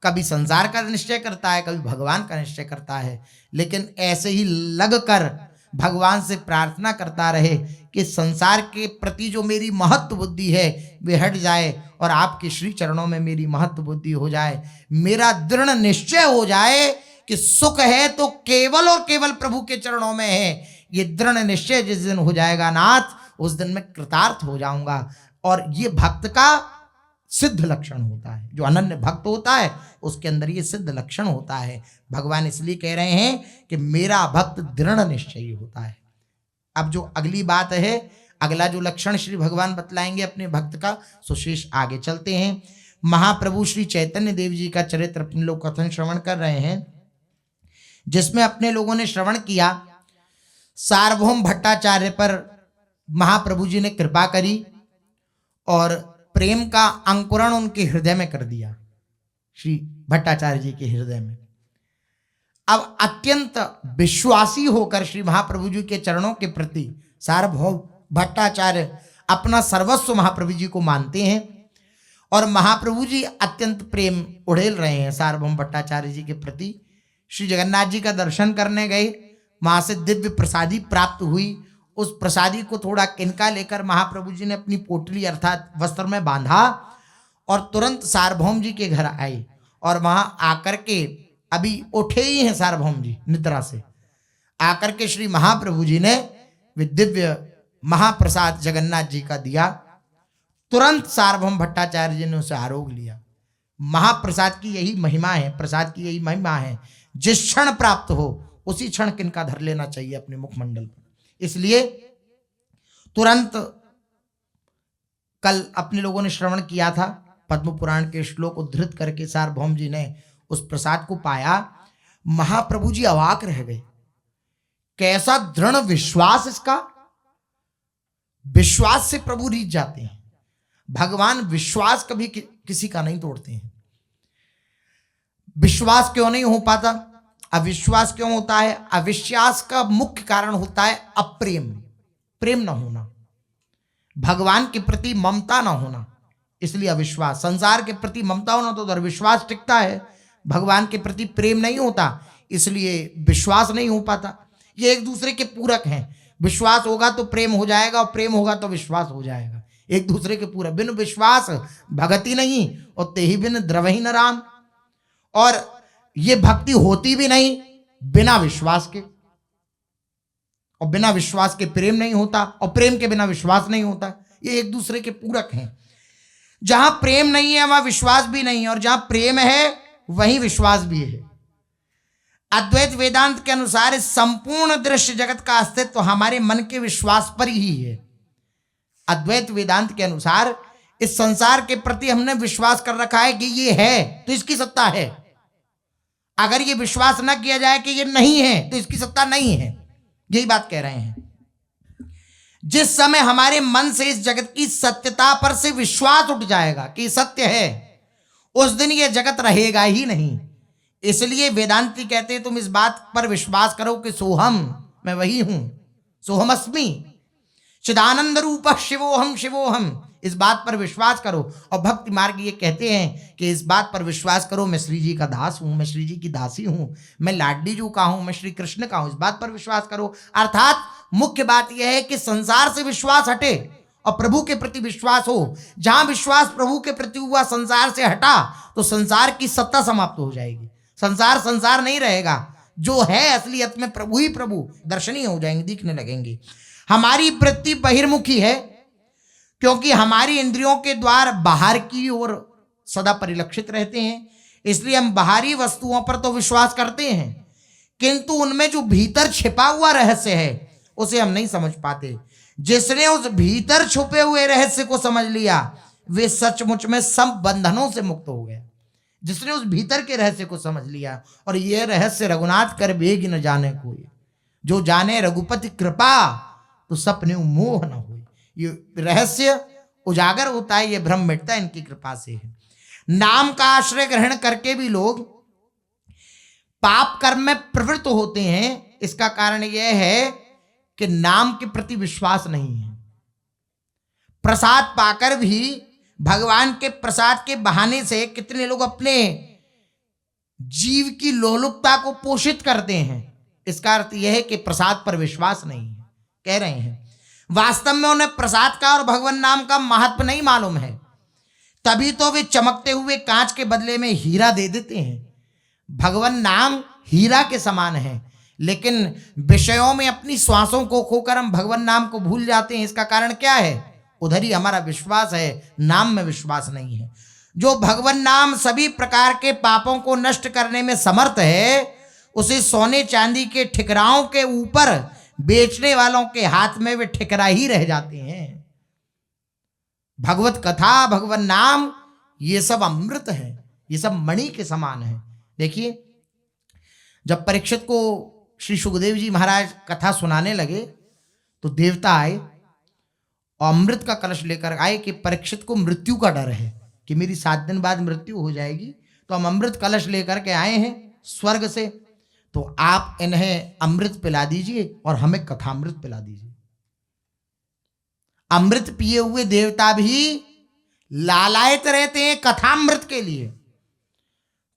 कभी संसार का निश्चय करता है, कभी भगवान का निश्चय करता है, लेकिन ऐसे ही लगकर भगवान से प्रार्थना करता रहे कि संसार के प्रति जो मेरी महत्व बुद्धि है वे हट जाए और आपके श्री चरणों में मेरी महत्व बुद्धि हो जाए। मेरा दृढ़ निश्चय हो जाए कि सुख है तो केवल और केवल प्रभु के चरणों में है। ये दृढ़ निश्चय जिस दिन हो जाएगा नाथ, उस दिन मैं कृतार्थ हो जाऊंगा। और ये भक्त का सिद्ध लक्षण होता है। जो अनन्य भक्त होता है उसके अंदर ये सिद्ध लक्षण होता है। भगवान इसलिए कह रहे हैं कि मेरा भक्त दृढ़ निश्चयी होता है। अब जो अगली बात है, अगला जो लक्षण श्री भगवान बतलाएंगे अपने भक्त का, सुशेष आगे चलते हैं। महाप्रभु श्री चैतन्य देव जी का चरित्र अपने लोग कथन श्रवण कर रहे हैं, जिसमें अपने लोगों ने श्रवण किया सार्वभौम भट्टाचार्य पर महाप्रभु जी ने कृपा करी और प्रेम का अंकुरण उनके हृदय में कर दिया, श्री भट्टाचार्य जी के हृदय में। अब अत्यंत विश्वासी होकर श्री महाप्रभु जी के चरणों के प्रति सार्वभौम भट्टाचार्य अपना सर्वस्व महाप्रभु जी को मानते हैं और महाप्रभु जी अत्यंत प्रेम उड़ेल रहे हैं सार्वभौम भट्टाचार्य जी के प्रति। श्री जगन्नाथ जी का दर्शन करने गए, वहां से दिव्य प्रसादी प्राप्त हुई। उस प्रसादी को थोड़ा किनका लेकर महाप्रभु जी ने अपनी पोटली अर्थात वस्त्र में बांधा और तुरंत सार्वभौम जी के घर आए। और वहां आकर के अभी उठे ही हैं सार्वभौम जी निद्रा से, आकर के श्री महाप्रभु जी ने वे दिव्य महाप्रसाद जगन्नाथ जी का दिया। तुरंत सार्वभौम भट्टाचार्य जी ने उसे आरोग लिया। महाप्रसाद की यही महिमा है, प्रसाद की यही महिमा है, जिस क्षण प्राप्त हो उसी क्षण किनका धर लेना चाहिए अपने मुखमंडल पर। इसलिए तुरंत कल अपने लोगों ने श्रवण किया था, पद्म पुराण के श्लोक उद्धृत करके सार्वभौम जी ने उस प्रसाद को पाया। महाप्रभु जी अवाक रह गए, कैसा दृढ़ विश्वास इसका। विश्वास से प्रभु रीझ जाते हैं। भगवान विश्वास कभी किसी का नहीं तोड़ते हैं। विश्वास क्यों नहीं हो पाता, अविश्वास क्यों होता है? अविश्वास का मुख्य कारण होता है अप्रेम, प्रेम ना होना, भगवान के प्रति ममता ना होना, इसलिए अविश्वास। संसार के प्रति ममता होना तो उधर विश्वास टिकता है, भगवान के प्रति प्रेम नहीं होता इसलिए विश्वास नहीं हो पाता। ये एक दूसरे के पूरक हैं। विश्वास होगा तो प्रेम हो जाएगा और प्रेम होगा तो विश्वास हो जाएगा, एक दूसरे के पूरक। बिन विश्वास भगति नहीं और तेहि बिन द्रवहि न राम। और ये भक्ति होती भी नहीं बिना विश्वास के, और बिना विश्वास के प्रेम नहीं होता और प्रेम के बिना विश्वास नहीं होता। ये एक दूसरे के पूरक हैं। जहां प्रेम नहीं है वहां विश्वास भी नहीं है, और जहां प्रेम है वहीं विश्वास भी है। अद्वैत वेदांत के अनुसार इस संपूर्ण दृश्य जगत का अस्तित्व हमारे मन के विश्वास पर ही है। अद्वैत वेदांत के अनुसार इस संसार के प्रति हमने विश्वास कर रखा है कि ये है तो इसकी सत्ता है। अगर ये विश्वास न किया जाए कि ये नहीं है तो इसकी सत्ता नहीं है। यही बात कह रहे हैं। जिस समय हमारे मन से इस जगत की सत्यता पर से विश्वास उठ जाएगा कि सत्य है, उस दिन ये जगत रहेगा ही नहीं। इसलिए वेदांती कहते हैं तुम इस बात पर विश्वास करो कि सोहम, मैं वही हूं, सोहमस्मि चिदानंद रूप शिवोहम शिवोहम, इस बात पर विश्वास करो। और भक्ति मार्ग ये कहते हैं कि इस बात पर विश्वास करो मैं श्री जी का दास हूं, मैं श्री जी की दासी हूं, मैं लाडली जी का हूं, मैं श्री कृष्ण का हूं, इस बात पर विश्वास करो। अर्थात मुख्य बात यह है कि संसार से विश्वास हटे और प्रभु के प्रति विश्वास हो। जहां विश्वास प्रभु के प्रति हुआ, संसार से हटा, तो संसार की सत्ता समाप्त हो जाएगी। संसार संसार नहीं रहेगा, जो है असलियत में प्रभु ही प्रभु दर्शनीय हो जाएंगे, दिखने लगेंगे। हमारी वृत्ति बहिर्मुखी है क्योंकि हमारी इंद्रियों के द्वार बाहर की ओर सदा परिलक्षित रहते हैं, इसलिए हम बाहरी वस्तुओं पर तो विश्वास करते हैं किंतु उनमें जो भीतर छिपा हुआ रहस्य है उसे हम नहीं समझ पाते। जिसने उस भीतर छुपे हुए रहस्य को समझ लिया वे सचमुच में सब बंधनों से मुक्त हो गया। जिसने उस भीतर के रहस्य को समझ लिया, और यह रहस्य रघुनाथ कर बेग न जाने कोई, जो जाने रघुपति कृपा तो सपने मोह न हो। ये रहस्य उजागर होता है, ये भ्रम मिटता है इनकी कृपा से है। नाम का आश्रय ग्रहण करके भी लोग पाप कर्म में प्रवृत्त होते हैं। इसका कारण यह है कि नाम के प्रति विश्वास नहीं है। प्रसाद पाकर भी भगवान के प्रसाद के बहाने से कितने लोग अपने जीव की लोलुपता को पोषित करते हैं। इसका अर्थ यह है कि प्रसाद पर विश्वास नहीं है। कह रहे हैं वास्तव में उन्हें प्रसाद का और भगवान नाम का महत्व नहीं मालूम है, तभी तो वे चमकते हुए कांच के बदले में हीरा दे देते हैं। भगवान नाम हीरा के समान है, लेकिन विषयों में अपनी श्वासों को खोकर हम भगवान नाम को भूल जाते हैं। इसका कारण क्या है? उधर ही हमारा विश्वास है, नाम में विश्वास नहीं है। जो भगवान नाम सभी प्रकार के पापों को नष्ट करने में समर्थ है, उसे सोने चांदी के ठिकराओं के ऊपर बेचने वालों के हाथ में वे ठिकरा ही रह जाते हैं। भगवत कथा, भगवान नाम, ये सब अमृत है, ये सब मणि के समान है। देखिए, जब परीक्षित को श्री सुखदेव जी महाराज कथा सुनाने लगे तो देवता आए और अमृत का कलश लेकर आए कि परीक्षित को मृत्यु का डर है कि मेरी 7 दिन बाद मृत्यु हो जाएगी, तो हम अमृत कलश लेकर के आए हैं स्वर्ग से, तो आप इन्हें अमृत पिला दीजिए और हमें कथामृत पिला दीजिए। अमृत पिए हुए देवता भी लालायित रहते हैं कथामृत के लिए।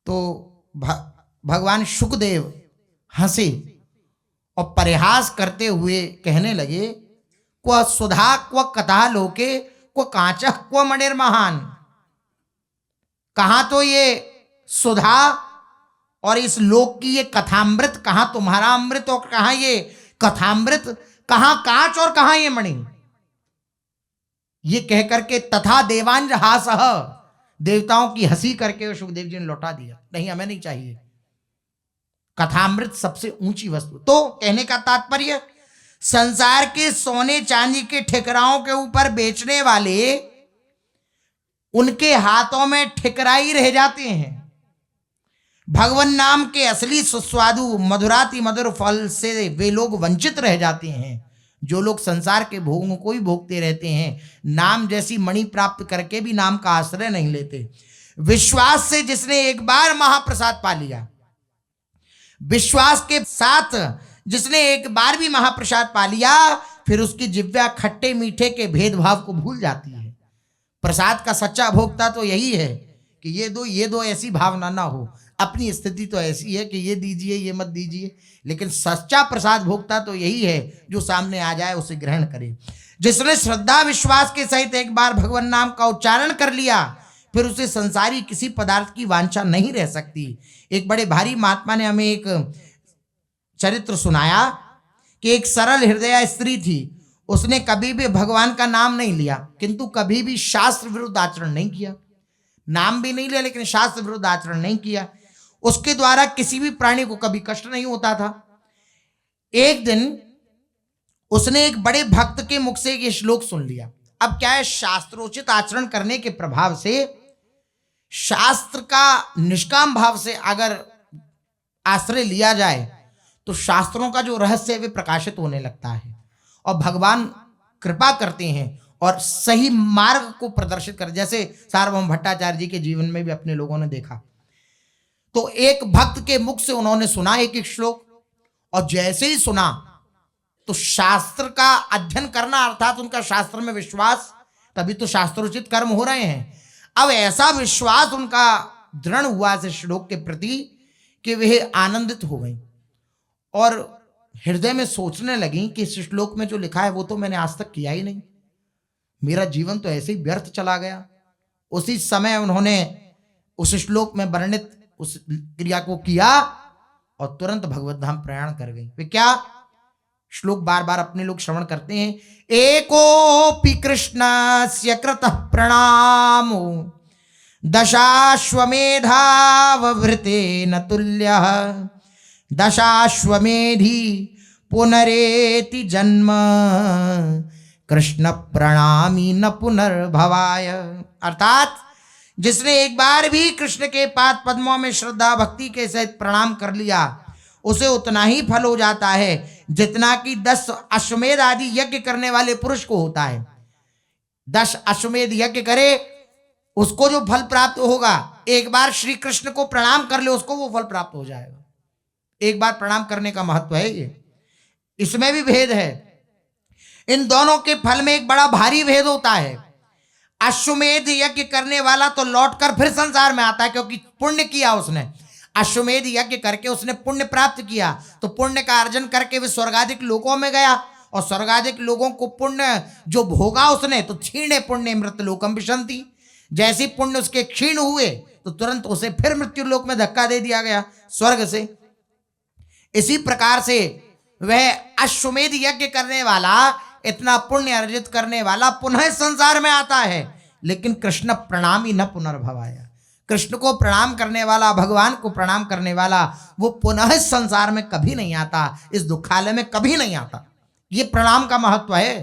तो भगवान शुकदेव हंसे और परिहास करते हुए कहने लगे, क्व सुधा क्व कथा लोके क्व कांचः क्व मणिर्महान। कहां तो ये सुधा और इस लोक की ये कथामृत, कहां तुम्हारा अमृत और कहां ये कथामृत, कहां कांच और कहां ये मणि। ये कह करके तथा देवांज हासः, देवताओं की हंसी करके सुखदेव जी ने लौटा दिया, नहीं हमें नहीं चाहिए। कथामृत सबसे ऊंची वस्तु। तो कहने का तात्पर्य, संसार के सोने चांदी के ठिकराओं के ऊपर बेचने वाले उनके हाथों में ठिकराई रह जाते हैं। भगवान नाम के असली सुस्वादु मधुराति मधुर फल से वे लोग वंचित रह जाते हैं। जो लोग संसार के भोगों को ही भोगते रहते हैं, नाम जैसी मणि प्राप्त करके भी नाम का आश्रय नहीं लेते। विश्वास से जिसने एक बार महाप्रसाद पा लिया, विश्वास के साथ जिसने एक बार भी महाप्रसाद पा लिया, फिर उसकी जिह्वा खट्टे मीठे के भेदभाव को भूल जाती है। प्रसाद का सच्चा भोक्ता तो यही है कि ये दो ऐसी भावना ना हो। अपनी स्थिति तो ऐसी है कि ये दीजिए ये मत दीजिए, लेकिन सच्चा प्रसाद भोक्ता तो यही है जो सामने आ जाए उसे ग्रहण करे। जिसने श्रद्धा विश्वास के सहित एक बार भगवान नाम का उच्चारण कर लिया, फिर उसे संसारी किसी पदार्थ की वांछा नहीं रह सकती। एक बड़े भारी महात्मा ने हमें एक चरित्र सुनाया कि एक सरल हृदय स्त्री थी। उसने कभी भी भगवान का नाम नहीं लिया, किंतु कभी भी शास्त्र विरुद्ध आचरण नहीं किया। नाम भी नहीं लिया लेकिन शास्त्र विरुद्ध आचरण नहीं किया। उसके द्वारा किसी भी प्राणी को कभी कष्ट नहीं होता था। एक दिन उसने एक बड़े भक्त के मुख से ये श्लोक सुन लिया। अब क्या है, शास्त्रोचित आचरण करने के प्रभाव से, शास्त्र का निष्काम भाव से अगर आश्रय लिया जाए तो शास्त्रों का जो रहस्य है वे प्रकाशित होने लगता है और भगवान कृपा करते हैं और सही मार्ग को प्रदर्शित कर। जैसे सार्वभौम भट्टाचार्य जी के जीवन में भी अपने लोगों ने देखा, तो एक भक्त के मुख से उन्होंने सुना एक एक श्लोक, और जैसे ही सुना तो शास्त्र का अध्ययन करना, अर्थात उनका शास्त्र में विश्वास, तभी तो शास्त्रोचित कर्म हो रहे हैं। अब ऐसा विश्वास उनका दृढ़ हुआ इस श्लोक के प्रति कि वे आनंदित हो गई और हृदय में सोचने लगी कि इस श्लोक में जो लिखा है वो तो मैंने आज तक किया ही नहीं, मेरा जीवन तो ऐसे ही व्यर्थ चला गया। उसी समय उन्होंने उस श्लोक में वर्णित उस क्रिया को किया और तुरंत भगवत धाम प्रयाण कर गई। वे क्या श्लोक बार बार अपने लोग श्रवण करते हैं। एकोपि कृष्णस्य कृतः प्रणामो दशाश्वमेधाववृतेन तुल्यः दशाश्वमेधी पुनरेति जन्म कृष्ण प्रणामी न पुनर्भवाय। अर्थात जिसने एक बार भी कृष्ण के पाद पद्मों में श्रद्धा भक्ति के सहित प्रणाम कर लिया, उसे उतना ही फल हो जाता है जितना कि 10 अश्वमेध आदि यज्ञ करने वाले पुरुष को होता है। 10 अश्वमेध यज्ञ करे उसको जो फल प्राप्त होगा, एक बार श्री कृष्ण को प्रणाम कर ले उसको वो फल प्राप्त हो जाएगा। एक बार प्रणाम करने का महत्व है ये, इसमें भी भेद है। इन दोनों के फल में एक बड़ा भारी भेद होता है। अश्वमेध यज्ञ करने वाला तो लौटकर फिर संसार में आता है, क्योंकि पुण्य किया उसने। अश्वमेध यज्ञ करके उसने पुण्य प्राप्त किया, तो पुण्य का अर्जन करके वे स्वर्गाधिक लोकों में गया, और स्वर्गाधिक लोगों को पुण्य जो भोगा उसने, तो क्षीणे पुण्य मृत लोकम विशंति। जैसे पुण्य उसके क्षीण हुए तो तुरंत उसे फिर मृत्यु लोक में धक्का दे दिया गया स्वर्ग से। इसी प्रकार से वह अश्वमेध यज्ञ करने वाला, इतना पुण्य अर्जित करने वाला पुनः संसार में आता है, लेकिन कृष्ण प्रणामी न पुनर्भवाया। कृष्ण को प्रणाम करने वाला, भगवान को प्रणाम करने वाला, वो पुनः संसार में कभी नहीं आता, इस दुखालय में कभी नहीं आता। ये प्रणाम का महत्व है।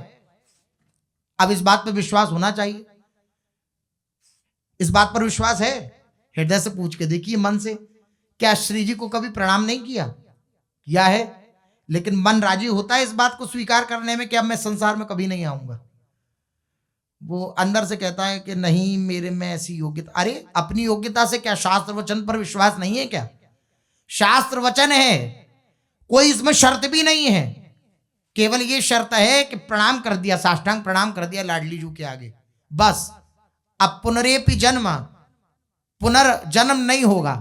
अब इस बात पर विश्वास होना चाहिए। इस बात पर विश्वास है? हृदय से पूछ के देखिए, मन से, क्या श्री जी को कभी प्रणाम नहीं किया? किया है, लेकिन मन राजी होता है इस बात को स्वीकार करने में कि अब मैं संसार में कभी नहीं आऊंगा। वो अंदर से कहता है कि नहीं, मेरे में ऐसी योग्यता। अरे अपनी योग्यता से क्या शास्त्र वचन पर विश्वास नहीं है क्या? शास्त्र वचन है, कोई इसमें शर्त भी नहीं है। केवल ये शर्त है कि प्रणाम कर दिया, साष्टांग प्रणाम कर दिया लाडली जू के आगे, बस। अब पुनरेपि जन्म, पुनर्जन्म नहीं होगा,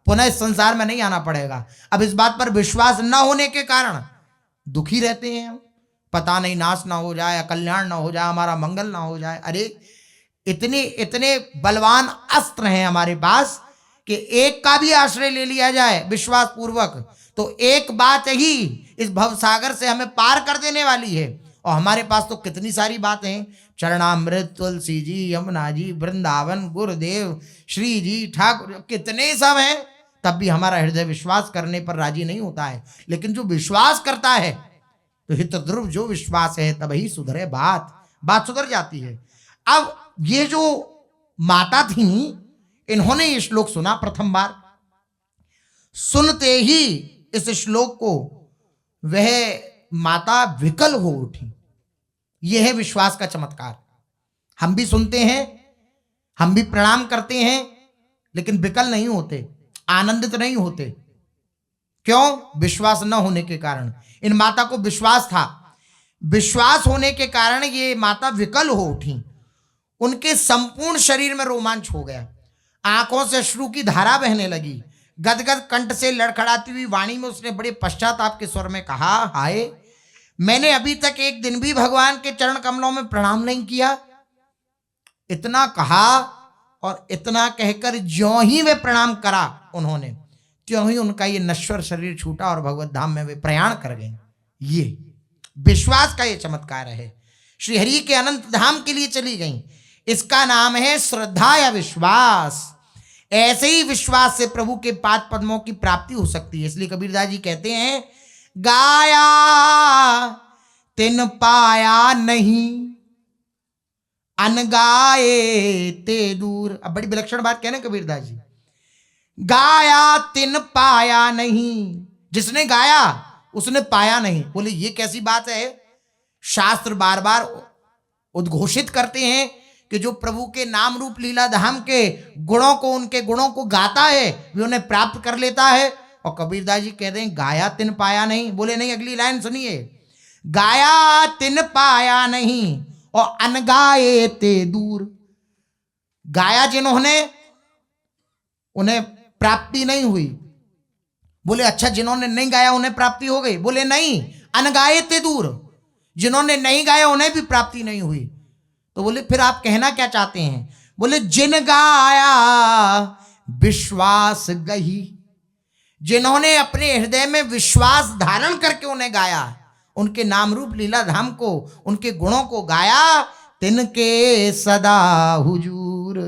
पुनः इस संसार में नहीं आना पड़ेगा। अब इस बात पर विश्वास न होने के कारण दुखी रहते हैं हम। पता नहीं नाश ना हो जाए, कल्याण ना हो जाए, हमारा मंगल ना हो जाए। अरे इतने इतने बलवान अस्त्र हैं हमारे पास कि एक का भी आश्रय ले लिया जाए विश्वास पूर्वक, तो एक बात ही इस भवसागर से हमें पार कर देने वाली है। और हमारे पास तो कितनी सारी बातें हैं, चरणामृत, तुलसी जी, यमुना जी, वृंदावन, गुरुदेव, श्री जी, ठाकुर, कितने सब हैं, तब भी हमारा हृदय विश्वास करने पर राजी नहीं होता है। लेकिन जो विश्वास करता है, तो हित ध्रुव जो विश्वास है तभी सुधरे बात सुधर जाती है। अब ये जो माता थी, इन्होंने ये श्लोक सुना प्रथम बार, सुनते ही इस श्लोक को वह माता विकल हो उठी। यह है विश्वास का चमत्कार। हम भी सुनते हैं, हम भी प्रणाम करते हैं, लेकिन विकल नहीं होते, आनंदित नहीं होते। क्यों? विश्वास न होने के कारण। इन माता को विश्वास था, विश्वास होने के कारण ये माता विकल हो उठी। उनके संपूर्ण शरीर में रोमांच हो गया, आंखों से अश्रु की धारा बहने लगी। गदगद कंठ से लड़खड़ाती हुई वाणी में उसने बड़े पश्चाताप के स्वर में कहा, हाय, मैंने अभी तक एक दिन भी भगवान के चरण कमलों में प्रणाम नहीं किया। इतना कहा और इतना कहकर ज्यों ही वे प्रणाम करा उन्होंने, त्यों ही उनका ये नश्वर शरीर छूटा और भगवत धाम में वे प्रयाण कर गए। ये विश्वास का ये चमत्कार है। श्री हरि के अनंत धाम के लिए चली गई। इसका नाम है श्रद्धा या विश्वास। ऐसे ही विश्वास से प्रभु के पाद पद्मों की प्राप्ति हो सकती है। इसलिए कबीरदास जी कहते हैं, गाया तिन पाया नहीं, अनगाए ते दूर। अब बड़ी विलक्षण बात कहने कबीरदास जी, गाया तिन पाया नहीं, जिसने गाया उसने पाया नहीं। बोले ये कैसी बात है? शास्त्र बार बार उद्घोषित करते हैं कि जो प्रभु के नाम रूप लीला धाम के गुणों को, उनके गुणों को गाता है, वे उन्हें प्राप्त कर लेता है। और कबीरदास जी कहते हैं गाया तिन पाया नहीं। बोले नहीं, अगली लाइन सुनिए, गाया तिन पाया नहीं और अनगाए ते दूर। गाया जिन्होंने, उन्हें प्राप्ति नहीं हुई। बोले अच्छा, जिन्होंने नहीं गाया उन्हें प्राप्ति हो गई? बोले नहीं, अनगाए ते दूर, जिन्होंने नहीं गाया उन्हें भी प्राप्ति नहीं हुई। तो बोले फिर आप कहना क्या चाहते हैं? बोले जिन गाया विश्वास गही, जिन्होंने अपने हृदय में विश्वास धारण करके उन्हें गाया, उनके नाम रूप लीला धाम को, उनके गुणों को गाया, तिनके सदा हुजूर।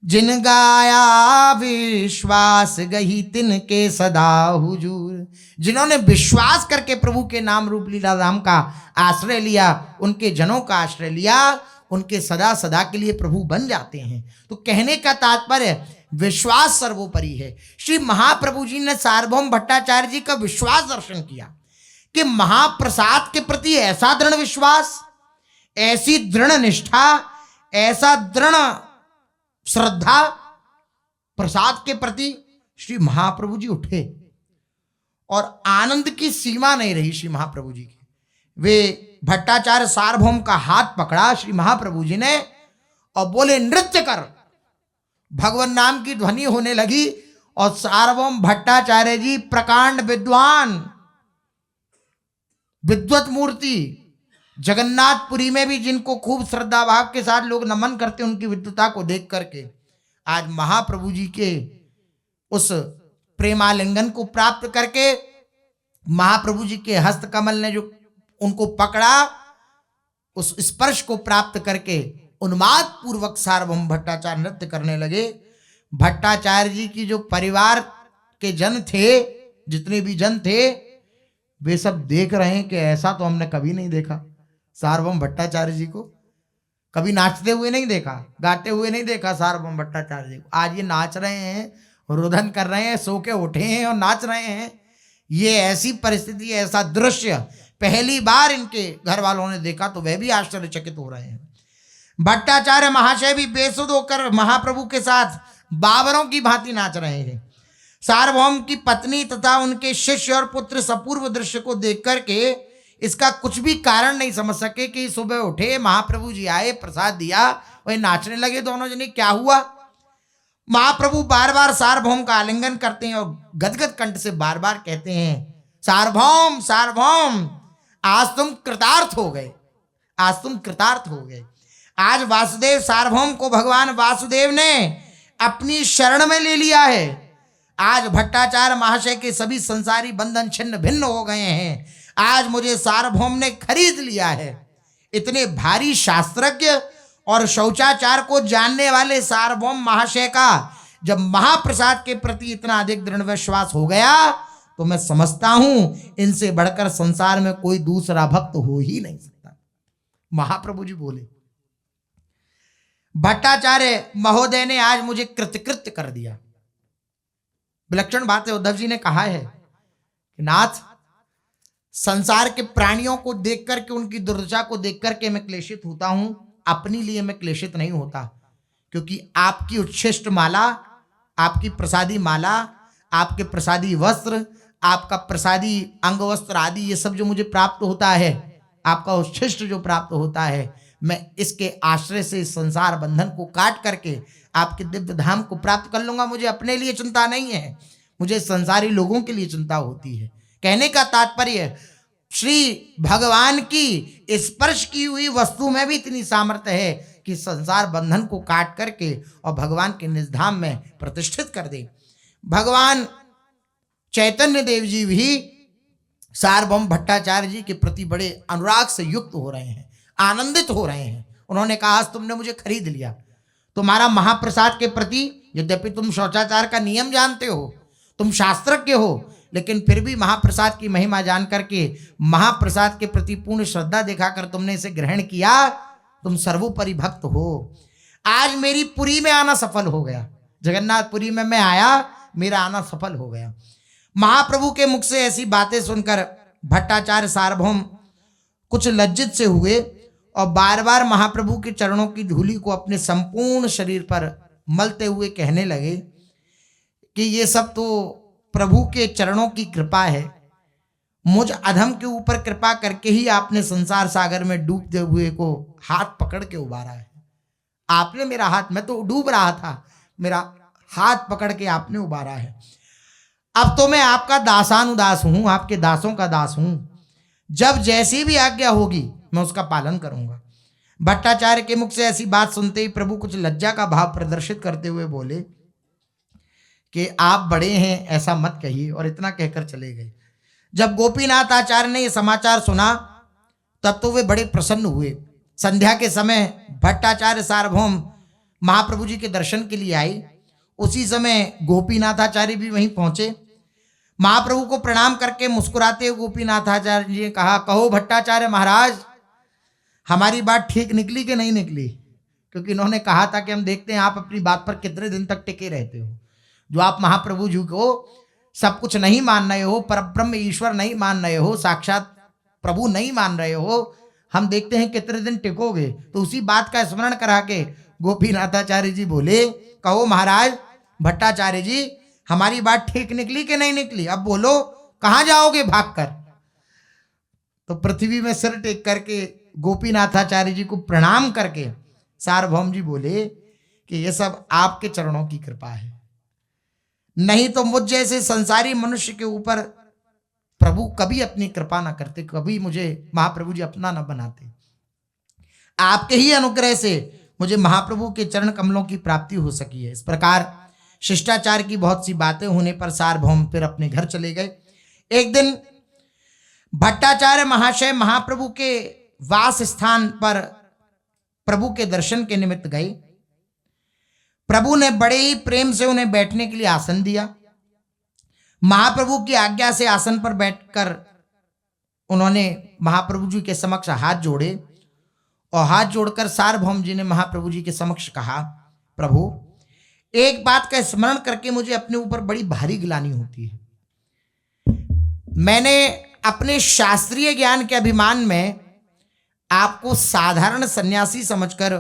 जिन गाया विश्वास गही, तिनके सदा हुजूर। जिन्होंने विश्वास करके प्रभु के नाम रूप लीला धाम का आश्रय लिया, उनके जनों का आश्रय लिया, उनके सदा सदा के लिए प्रभु बन जाते हैं। तो कहने का तात्पर्य विश्वास सर्वोपरि है। श्री महाप्रभु जी ने सार्वभौम भट्टाचार्य जी का विश्वास दर्शन किया कि महाप्रसाद के प्रति ऐसा दृढ़ विश्वास, ऐसी दृढ़ निष्ठा, ऐसा दृढ़ श्रद्धा प्रसाद के प्रति श्री महाप्रभु जी उठे और आनंद की सीमा नहीं रही श्री महाप्रभु जी की। वे भट्टाचार्य सार्वभौम का हाथ पकड़ा श्री महाप्रभु जी ने और बोले नृत्य कर। भगवान नाम की ध्वनि होने लगी और सार्वभौम भट्टाचार्य जी प्रकांड विद्वान, विद्वत मूर्ति, जगन्नाथपुरी में भी जिनको खूब श्रद्धा भाव के साथ लोग नमन करते उनकी विद्वता को देख करके आज महाप्रभु जी के उस प्रेमालिंगन को प्राप्त करके महाप्रभु जी के हस्त कमल ने जो उनको पकड़ा, उस स्पर्श को प्राप्त करके उन्माद पूर्वक सार्वभौम भट्टाचार्य नृत्य करने लगे। भट्टाचार्य जी की जो परिवार के जन थे, जितने भी जन थे, वे सब देख रहे हैं कि ऐसा तो हमने कभी नहीं देखा। सार्वभौम भट्टाचार्य जी को कभी नाचते हुए नहीं देखा, गाते हुए नहीं देखा सार्वभौम भट्टाचार्य जी को। आज ये नाच रहे हैं, रुदन कर रहे हैं, सो के उठे हैं और नाच रहे हैं। ये ऐसी परिस्थिति, ऐसा दृश्य पहली बार इनके घर वालों ने देखा तो वह भी आश्चर्यचकित हो रहे हैं। भट्टाचार्य महाशय भी बेसुध होकर महाप्रभु के साथ बाबरों की भांति नाच रहे हैं। सार्वभौम की पत्नी तथा उनके शिष्य और पुत्र सपूर्व दृश्य को देख करके इसका कुछ भी कारण नहीं समझ सके कि सुबह उठे, महाप्रभु जी आए, प्रसाद दिया, वही नाचने लगे दोनों जने। क्या हुआ? महाप्रभु बार बार सार्वभौम का आलिंगन करते हैं और गदगद कंठ से बार बार कहते हैं, सार्वभौम सार्वभौम, आज तुम कृतार्थ हो गए, आज तुम कृतार्थ हो गए। आज वासुदेव सार्वभौम को भगवान वासुदेव ने अपनी शरण में ले लिया है। आज भट्टाचार्य महाशय के सभी संसारी बंधन छिन्न भिन्न हो गए हैं। आज मुझे सार्वभौम ने खरीद लिया है। इतने भारी शास्त्रज्ञ और शौचाचार को जानने वाले सार्वभौम महाशय का जब महाप्रसाद के प्रति इतना अधिक दृढ़ विश्वास हो गया तो मैं समझता हूं इनसे बढ़कर संसार में कोई दूसरा भक्त हो ही नहीं सकता। महाप्रभु जी बोले, भट्टाचार्य महोदय ने आज मुझे कृतकृत्य कर दिया। विलक्षण बात है। उद्धव जी ने कहा है कि नाथ, संसार के प्राणियों को देख करके, उनकी दुर्दशा को देख करके मैं क्लेशित होता हूं, अपने लिए मैं क्लेशित नहीं होता, क्योंकि आपकी उच्छिष्ट माला, आपकी प्रसादी माला, आपके प्रसादी वस्त्र, आपका प्रसादी अंग वस्त्र आदि ये सब जो मुझे प्राप्त होता है, आपका उच्छिष्ट जो प्राप्त होता है, मैं इसके आश्रय से इस संसार बंधन को काट करके आपके दिव्य धाम को प्राप्त कर लूंगा। मुझे अपने लिए चिंता नहीं है, मुझे संसारी लोगों के लिए चिंता होती है। कहने का तात्पर्य, श्री भगवान की स्पर्श की हुई वस्तु में भी इतनी सामर्थ्य है कि संसार बंधन को काट करके और भगवान के निज धाम में प्रतिष्ठित कर दे। भगवान चैतन्य देव जी भी सार्वभौम भट्टाचार्य जी के प्रति बड़े अनुराग से युक्त हो रहे हैं, आनंदित हो रहे हैं। उन्होंने कहा, आज तुमने मुझे खरीद लिया। तुम्हारा महाप्रसाद के प्रति, यद्यपि तुम शौचाचार का नियम जानते हो, तुम शास्त्रज्ञ हो, लेकिन फिर भी महाप्रसाद की महिमा जान करके, महाप्रसाद के प्रति पूर्ण श्रद्धा दिखाकर तुमने इसे ग्रहण किया। तुम सर्वोपरि भक्त हो। आज मेरी पुरी में आना सफल हो गया, जगन्नाथपुरी में मैं आया, मेरा आना सफल हो गया। महाप्रभु के मुख से ऐसी बातें सुनकर भट्टाचार्य सार्वभौम कुछ लज्जित से हुए और बार बार महाप्रभु के चरणों की धूलि को अपने संपूर्ण शरीर पर मलते हुए कहने लगे कि ये सब तो प्रभु के चरणों की कृपा है। मुझ अधम के ऊपर कृपा करके ही आपने संसार सागर में डूबते हुए को हाथ पकड़ के उबारा है। आपने मेरा हाथ, मैं तो डूब रहा था, मेरा हाथ पकड़ के आपने उबारा है। अब तो मैं आपका दासानुदास हूं, आपके दासों का दास हूं। जब जैसी भी आज्ञा होगी मैं उसका पालन करूंगा। भट्टाचार्य के मुख से ऐसी बात सुनते ही प्रभु कुछ लज्जा का भाव प्रदर्शित करते हुए बोले कि आप बड़े हैं, ऐसा मत कहिए, और इतना कहकर चले गए। जब गोपीनाथ आचार्य ने यह समाचार सुना तब तो वे बड़े प्रसन्न हुए। संध्या के समय भट्टाचार्य सार्वभौम महाप्रभु जी के दर्शन के लिए आए। उसी समय गोपीनाथाचार्य भी वहीं पहुंचे। महाप्रभु को प्रणाम करके मुस्कुराते हुए गोपीनाथाचार्य जी ने कहा, कहो भट्टाचार्य महाराज, हमारी बात ठीक निकली कि नहीं निकली? क्योंकि इन्होंने कहा था कि हम देखते हैं आप अपनी बात पर कितने दिन तक टिके रहते हो। जो आप महाप्रभु जी को सब कुछ नहीं मान रहे हो, परब्रह्म ईश्वर नहीं मान रहे हो, साक्षात प्रभु नहीं मान रहे हो, हम देखते हैं कितने दिन टिकोगे। तो उसी बात का स्मरण करा के गोपीनाथाचार्य जी बोले, कहो महाराज भट्टाचार्य जी, हमारी बात ठीक निकली कि नहीं निकली? अब बोलो, कहां जाओगे भागकर? तो पृथ्वी में सिर टेक करके गोपीनाथाचार्य जी को प्रणाम करके सार्वभौम जी बोले कि ये सब आपके चरणों की कृपा है, नहीं तो मुझ जैसे संसारी मनुष्य के ऊपर प्रभु कभी अपनी कृपा ना करते, कभी मुझे महाप्रभु जी अपना ना बनाते। आपके ही अनुग्रह से मुझे महाप्रभु के चरण कमलों की प्राप्ति हो सकी है। इस प्रकार शिष्टाचार की बहुत सी बातें होने पर सार्वभौम फिर अपने घर चले गए। एक दिन भट्टाचार्य महाशय महाप्रभु के वास स्थान पर प्रभु के दर्शन के निमित्त गए। प्रभु ने बड़े ही प्रेम से उन्हें बैठने के लिए आसन दिया। महाप्रभु की आज्ञा से आसन पर बैठकर उन्होंने महाप्रभु जी के समक्ष हाथ जोड़े और हाथ जोड़कर सार्वभौम जी ने महाप्रभु जी के समक्ष कहा, प्रभु एक बात का स्मरण करके मुझे अपने ऊपर बड़ी भारी गिलानी होती है। मैंने अपने शास्त्रीय ज्ञान के अभिमान में आपको साधारण सन्यासी समझकर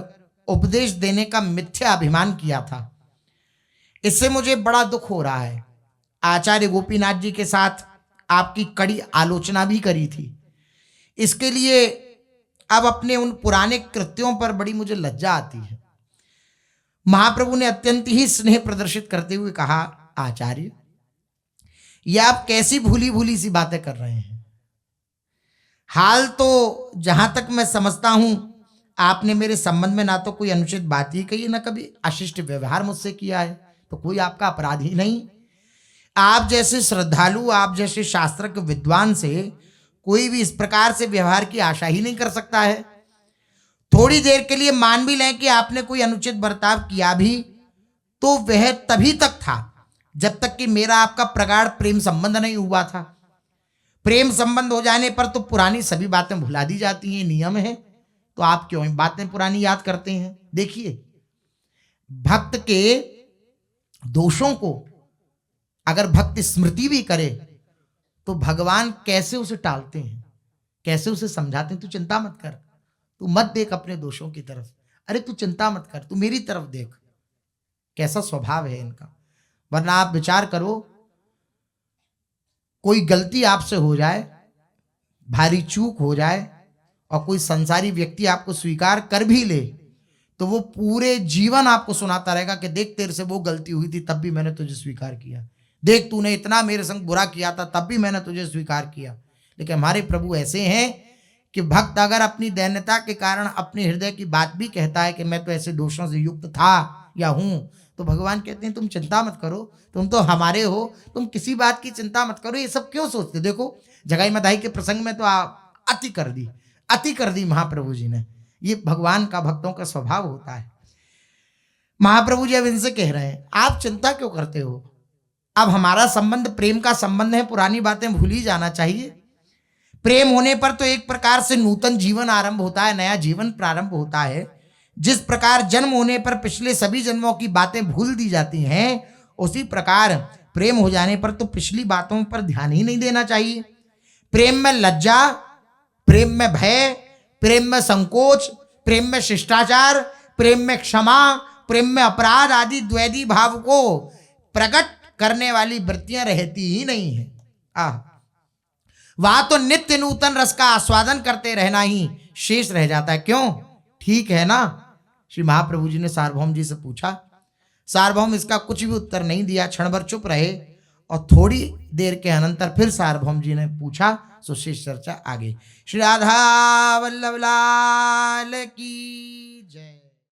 उपदेश देने का मिथ्या अभिमान किया था। इससे मुझे बड़ा दुख हो रहा है। आचार्य गोपीनाथ जी के साथ आपकी कड़ी आलोचना भी करी थी। इसके लिए अब अपने उन पुराने कृत्यों पर बड़ी मुझे लज्जा आती है। महाप्रभु ने अत्यंत ही स्नेह प्रदर्शित करते हुए कहा, आचार्य ये आप कैसी भूली भूली सी बातें कर रहे हैं। हाल तो जहां तक मैं समझता हूं आपने मेरे संबंध में ना तो कोई अनुचित बात ही कही, ना कभी अशिष्ट व्यवहार मुझसे किया है, तो कोई आपका अपराध ही नहीं। आप जैसे श्रद्धालु, आप जैसे शास्त्र के विद्वान से कोई भी इस प्रकार से व्यवहार की आशा ही नहीं कर सकता है। थोड़ी देर के लिए मान भी लें कि आपने कोई अनुचित बर्ताव किया भी, तो वह तभी तक था जब तक कि मेरा आपका प्रगाढ़ प्रेम संबंध नहीं हुआ था। प्रेम संबंध हो जाने पर तो पुरानी सभी बातें भुला दी जाती हैं, नियम है। तो आप क्यों बातें पुरानी याद करते हैं? देखिए, भक्त के दोषों को अगर भक्त स्मृति भी करे तो भगवान कैसे उसे टालते हैं, कैसे उसे समझाते हैं। तू चिंता मत कर, तू मत देख अपने दोषों की तरफ, अरे तू चिंता मत कर, तू मेरी तरफ देख। कैसा स्वभाव है इनका। वरना आप विचार करो, कोई गलती आपसे हो जाए, भारी चूक हो जाए और कोई संसारी व्यक्ति आपको स्वीकार कर भी ले, तो वो पूरे जीवन आपको सुनाता रहेगा कि देख तेरे से वो गलती हुई थी तब भी मैंने तुझे स्वीकार किया, देख तूने इतना मेरे संग बुरा किया था तब भी मैंने तुझे स्वीकार किया। लेकिन हमारे प्रभु ऐसे हैं कि भक्त अगर अपनी दैन्यता के कारण अपने हृदय की बात भी कहता है कि मैं तो ऐसे दोषों से युक्त था या हूं, तो भगवान कहते हैं तुम चिंता मत करो, तुम तो हमारे हो, तुम किसी बात की चिंता मत करो। ये सब क्यों सोचते? देखो जगाई मदाई के प्रसंग में तो अति कर दी महाप्रभु जी ने। ये भगवान का भक्तों का स्वभाव होता है। महाप्रभु जी अब इनसे कह रहे हैं, आप चिंता क्यों करते हो? अब हमारा संबंध प्रेम का संबंध है, पुरानी बातें भूल ही जाना चाहिए। प्रेम होने पर तो एक प्रकार से नूतन जीवन आरंभ होता है, नया जीवन प्रारंभ होता है। जिस प्रकार जन्म होने पर पिछले सभी जन्मों की बातें भूल दी जाती हैं, उसी प्रकार प्रेम हो जाने पर तो पिछली बातों पर ध्यान ही नहीं देना चाहिए। प्रेम में लज्जा, प्रेम में भय, प्रेम में संकोच, प्रेम में शिष्टाचार, प्रेम में क्षमा, प्रेम में अपराध आदि द्वैधी भाव को प्रकट करने वाली वृत्तियां रहती ही नहीं है। वहां तो नित्य नूतन रस का आस्वादन करते रहना ही शेष रह जाता है। क्यों? ठीक है ना? श्री महाप्रभु जी ने सार्वभौम जी से पूछा। सार्वभौम इसका कुछ भी उत्तर नहीं दिया, क्षण भर चुप रहे और थोड़ी देर के अनंतर फिर सार्वभौम जी ने पूछा। सो शेष चर्चा आगे। श्री राधा वल्लभ लाल की जय।